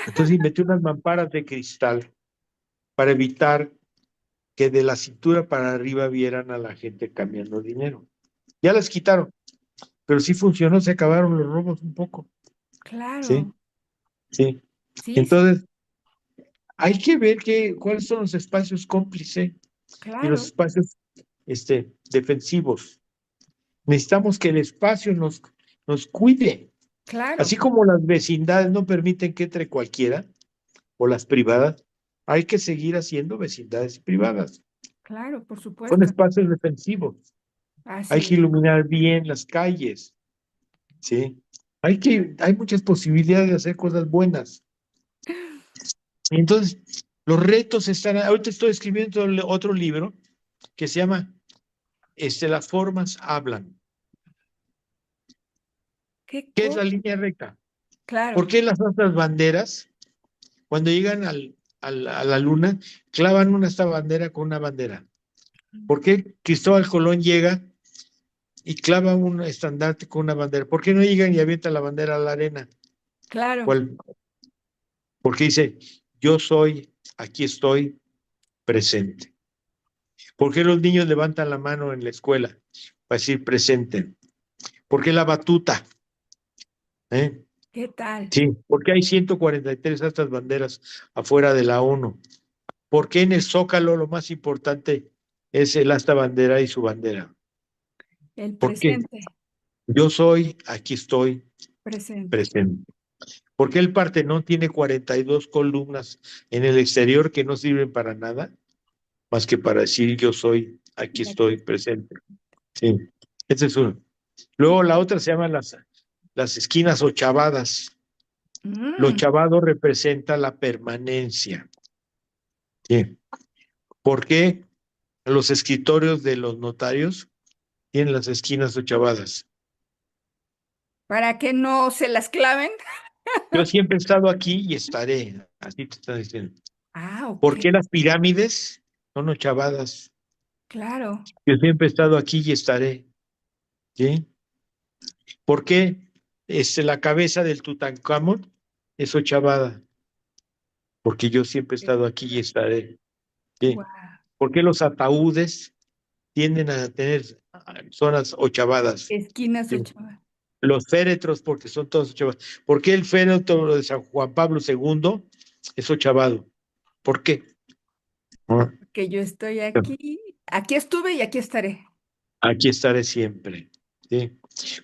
Entonces inventé unas mamparas de cristal para evitar que de la cintura para arriba vieran a la gente cambiando dinero. Ya las quitaron, pero sí funcionó, se acabaron los robos un poco. Sí, Claro. sí. Sí, sí, Entonces, hay que ver cuáles son los espacios cómplices y los claro. espacios defensivos. Necesitamos que el espacio nos cuide. Claro. Así como las vecindades no permiten que entre cualquiera, o las privadas, hay que seguir haciendo vecindades privadas. Claro, por Son supuesto. espacios defensivos. Hay Así que es. iluminar bien las calles, ¿sí? Hay muchas posibilidades de hacer cosas buenas. Y entonces, los retos están. Ahorita estoy escribiendo otro libro que se llama Las formas hablan. Qué ¿Qué es cosa. la línea recta? ¿Por Claro. qué las otras banderas, cuando llegan a la luna, clavan esta bandera con una bandera? ¿Por qué Cristóbal Colón llega y clava un estandarte con una bandera. ¿Por qué no llegan y avientan la bandera a la arena? Claro. ¿Cuál? Porque dice, yo soy, aquí estoy presente. ¿Por qué los niños levantan la mano en la escuela para decir presente? ¿Por qué la batuta? ¿Eh? ¿Qué tal? Sí, porque hay 143 estas banderas afuera de la ONU. ¿Por qué en el Zócalo lo más importante es el asta bandera y su bandera? El ¿Por qué? presente, Yo soy, aquí estoy presente. presente. ¿Por qué el Partenón tiene 42 columnas en el exterior que no sirven para nada? Más que para decir yo soy, aquí Y aquí estoy presente. Sí, ese es uno. Luego la otra se llama las esquinas ochavadas. Lo Mm, ochavado representa la permanencia. Sí. ¿Por qué los escritorios de los notarios tienen las esquinas ochavadas? para que no se las claven. Yo siempre he estado aquí y estaré. Así te están diciendo. Ah, ok, ¿Por qué las pirámides son ochavadas? claro. Yo siempre he estado aquí y estaré. ¿Sí? ¿Por qué la cabeza del Tutankamón es ochavada? Porque yo siempre he estado aquí y estaré. ¿Sí? Guau. ¿Por qué los ataúdes tienden a tener zonas ochavadas? Esquinas ¿Sí? ochoa. Los féretros, porque son todos ochavados. ¿Por qué el féretro de San Juan Pablo II es ochavado? ¿Por qué? Ah, Que yo estoy aquí. Aquí estuve y aquí estaré. aquí estaré siempre. ¿Sí?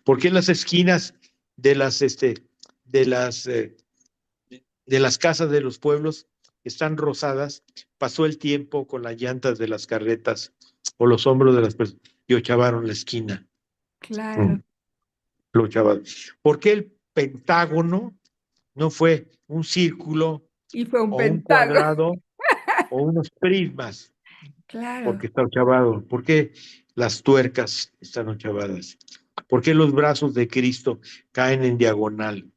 ¿Por qué las esquinas de de las, eh, de las casas de los pueblos están rosadas? Pasó el tiempo con las llantas de las carretas o los hombros de las personas y ochavaron la esquina. Claro. Mm, lo ochavaron. ¿Por qué el pentágono no fue un círculo Y fue un o un pentágono. cuadrado o unos prismas? Claro. Porque está ochavado. ¿Por qué las tuercas están ochavadas? ¿Por qué los brazos de Cristo caen en diagonal?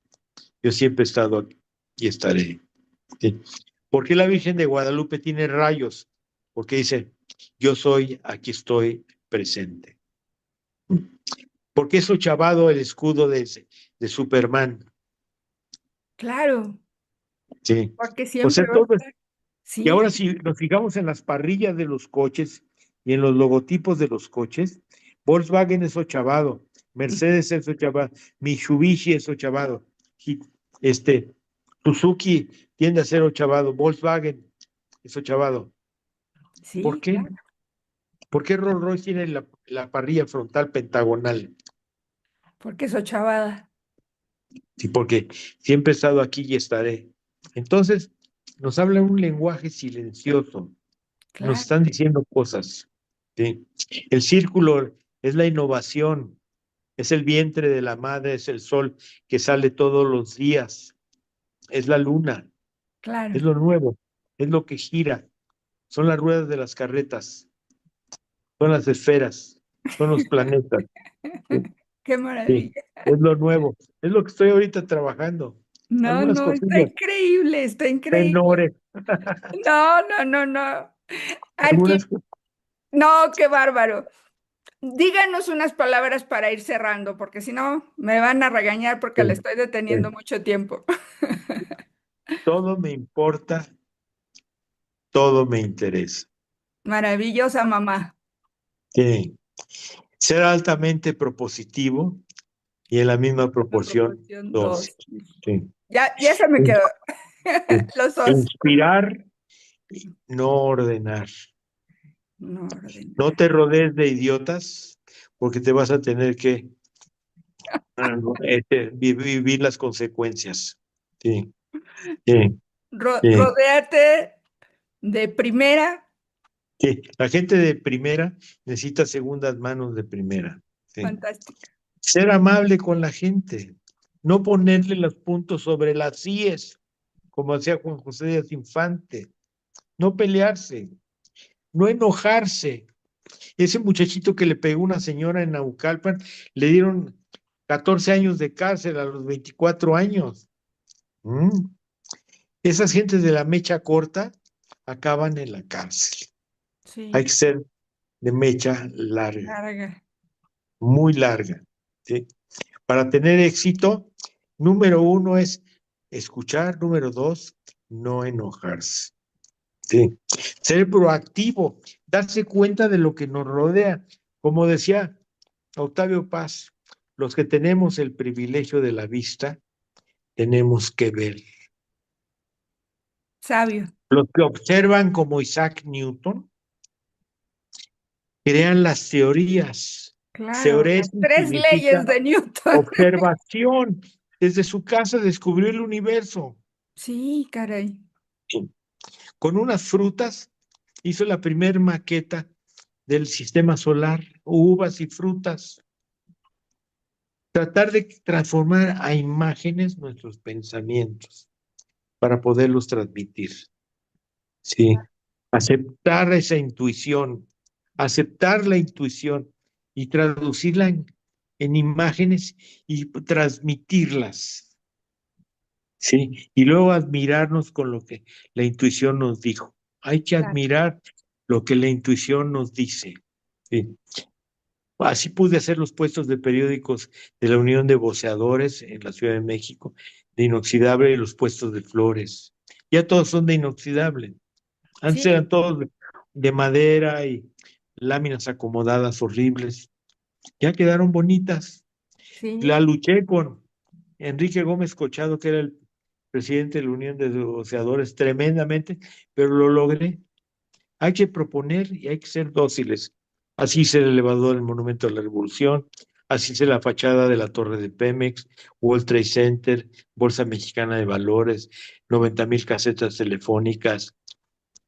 Yo siempre he estado aquí y estaré. ¿Sí? ¿Por qué la Virgen de Guadalupe tiene rayos? Porque dice, yo soy, aquí estoy presente. ¿Por qué es ochavado el escudo de Superman? Claro. Sí. Porque O sea, siempre va a todo. estar. Y Sí, ahora si nos fijamos en las parrillas de los coches y en los logotipos de los coches, Volkswagen es ochavado, Mercedes es ochavado, Mitsubishi es ochavado, y Suzuki tiende a ser ochavado, Volkswagen es ochavado. ¿Por sí, qué? claro. ¿Por qué Rolls Royce tiene la parrilla frontal pentagonal? Porque es ochavada. Sí, porque siempre he estado aquí y estaré. Entonces, nos habla un lenguaje silencioso. Nos Claro. están diciendo cosas. ¿Sí? El círculo es la innovación, es el vientre de la madre, es el sol que sale todos los días, es la luna, Claro. es lo nuevo, es lo que gira, son las ruedas de las carretas, son las esferas, son los planetas. Sí, Qué sí, maravilla. es lo nuevo, es lo que estoy ahorita trabajando. No, Algunas no, está cosillas increíble, está increíble. menores, No, no, no, no. Arqui, algunas no, qué bárbaro. Díganos unas palabras para ir cerrando, porque si no me van a regañar porque le sí, estoy deteniendo sí. mucho tiempo. Todo me importa, todo me interesa. Maravillosa mamá. Sí. Ser altamente propositivo y en la misma La proporción proporción dos. 2. Sí. Ya se me quedó. Sí. Los dos. Inspirar, no ordenar. No No ordenar. te rodees de idiotas porque te vas a tener que vivir las consecuencias. Sí, sí, sí, Rodéate de primera. sí. La gente de primera necesita segundas manos de primera. Sí. Fantástica. Ser amable con la gente, no ponerle los puntos sobre las íes, como hacía Juan José Díaz Infante, no pelearse, no enojarse. Ese muchachito que le pegó una señora en Naucalpan, le dieron 14 años de cárcel a los 24 años. ¿Mm? Esas gentes de la mecha corta acaban en la cárcel. Hay Sí, que ser de mecha larga. larga. muy larga, ¿sí? Para tener éxito, número 1 es escuchar, número 2, no enojarse, ¿sí? Ser proactivo, darse cuenta de lo que nos rodea. Como decía Octavio Paz, los que tenemos el privilegio de la vista, tenemos que ver. Sabio. Los que observan como Isaac Newton, crean las teorías. Claro, las Teoresis 3 leyes significa de Newton. observación. Desde su casa descubrió el universo. Sí, caray. Sí. Con unas frutas hizo la primer maqueta del sistema solar, uvas y frutas. Tratar de transformar a imágenes nuestros pensamientos para poderlos transmitir. Sí. Aceptar esa intuición, aceptar la intuición y traducirla en imágenes y transmitirlas, ¿sí? Y luego admirarnos con lo que la intuición nos dijo. Hay que Claro. admirar lo que la intuición nos dice, ¿sí? Así pude hacer los puestos de periódicos de la Unión de Voceadores en la Ciudad de México, de inoxidable, y los puestos de flores. Ya todos son de inoxidable. Antes Sí, eran todos de madera y láminas acomodadas horribles. Ya quedaron bonitas. La sí. luché con Enrique Gómez Cochado, que era el presidente de la Unión de Negociadores, tremendamente, pero lo logré. Hay que proponer y hay que ser dóciles. Así hice el elevador del Monumento a la Revolución, así hice la fachada de la Torre de Pemex, World Trade Center, Bolsa Mexicana de Valores, 90,000 casetas telefónicas,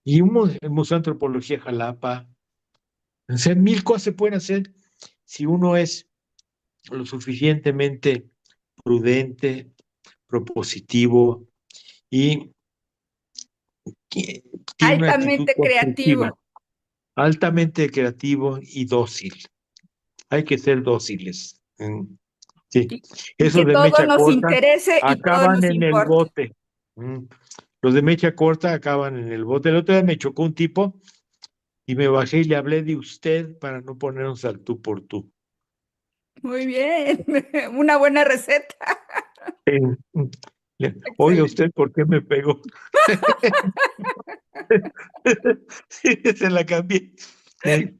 y el Museo de Antropología Jalapa. O sea, 1000 cosas se pueden hacer si uno es lo suficientemente prudente, propositivo y tiene una actitud Altamente constructiva, creativo. altamente creativo y dócil. Hay que ser dóciles. Sí. Y Esos que de todo mecha nos corta interese y todo acaban nos en el importe. bote. Los de mecha corta acaban en el bote. El otro día me chocó un tipo y me bajé y le hablé de usted para no ponernos al tú por tú. Muy bien. Una buena receta. Oiga Excelente. usted, ¿por qué me pegó? Sí, se la cambié. Sí.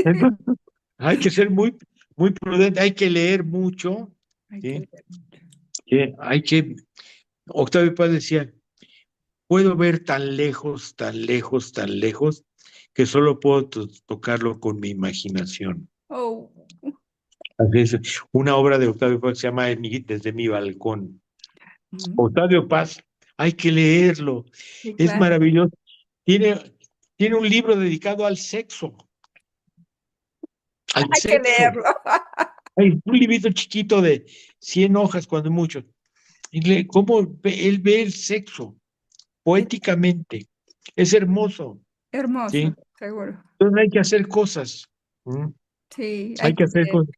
Entonces, hay que ser muy, muy prudente, hay que leer mucho, Hay que ¿sí? leer mucho. Octavio Paz decía, puedo ver tan lejos, tan lejos, tan lejos, que solo puedo tocarlo con mi imaginación. Oh, Así es, una obra de Octavio Paz se llama Desde mi balcón. Octavio Paz, hay que leerlo, sí, es claro. maravilloso. Tiene un libro dedicado al sexo, al Hay que sexo. leerlo. Hay un librito chiquito de 100 hojas, cuando mucho. Y cómo él ve el sexo Sí, poéticamente. Es hermoso, hermoso, ¿sí? seguro. Entonces hay que hacer cosas. Sí, Hay hay que que hacer leer, cosas.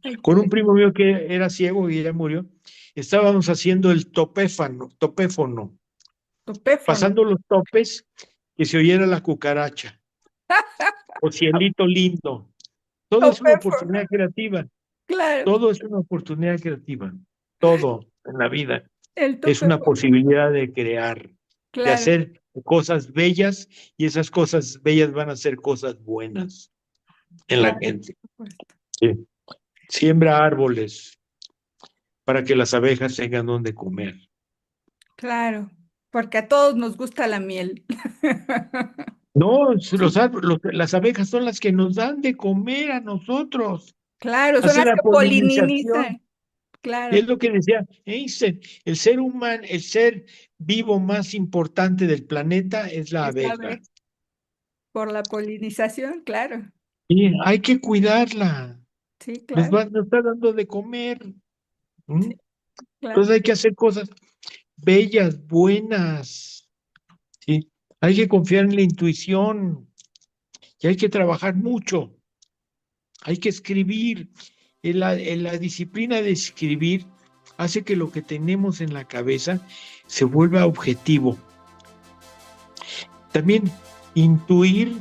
hay que Con un leer. primo mío que era ciego y ya murió, estábamos haciendo el topéfono, Topéfono. pasando los topes, que se oyera la cucaracha, o cielito lindo. Todo es una Topéfono. oportunidad creativa. Claro, Todo es una oportunidad creativa. Todo en la vida el es una topéfono. posibilidad de crear, de Claro, hacer cosas bellas, y esas cosas bellas van a ser cosas buenas en la claro, gente. por supuesto. Sí. Siembra árboles para que las abejas tengan donde comer. Claro, porque a todos nos gusta la miel. No, las abejas son las que nos dan de comer a nosotros. Claro, son Hacen las la que polinización. polinizan. Y Claro, es lo que decía Einstein, el ser humano, el ser vivo más importante del planeta es la es la abeja. abeja. Por la polinización, claro. Y hay que cuidarla. Sí, claro. Nos está dando de comer. Sí, claro. Entonces hay que hacer cosas bellas, buenas. ¿Sí? Hay que confiar en la intuición y hay que trabajar mucho. Hay que escribir. En la disciplina de escribir hace que lo que tenemos en la cabeza se vuelva objetivo. También intuir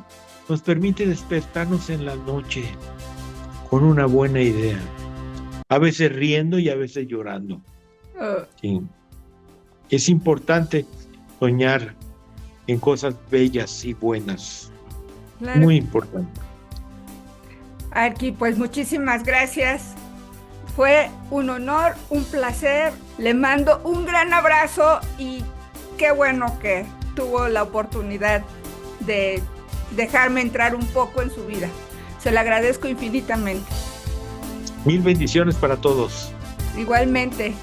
nos permite despertarnos en la noche con una buena idea. A veces riendo y a veces llorando. Sí. Es importante soñar en cosas bellas y buenas. Claro. Muy importante. Arqui, pues muchísimas gracias. Fue un honor, un placer. Le mando un gran abrazo y qué bueno que tuvo la oportunidad de dejarme entrar un poco en su vida. Se lo agradezco infinitamente. Mil bendiciones para todos. Igualmente.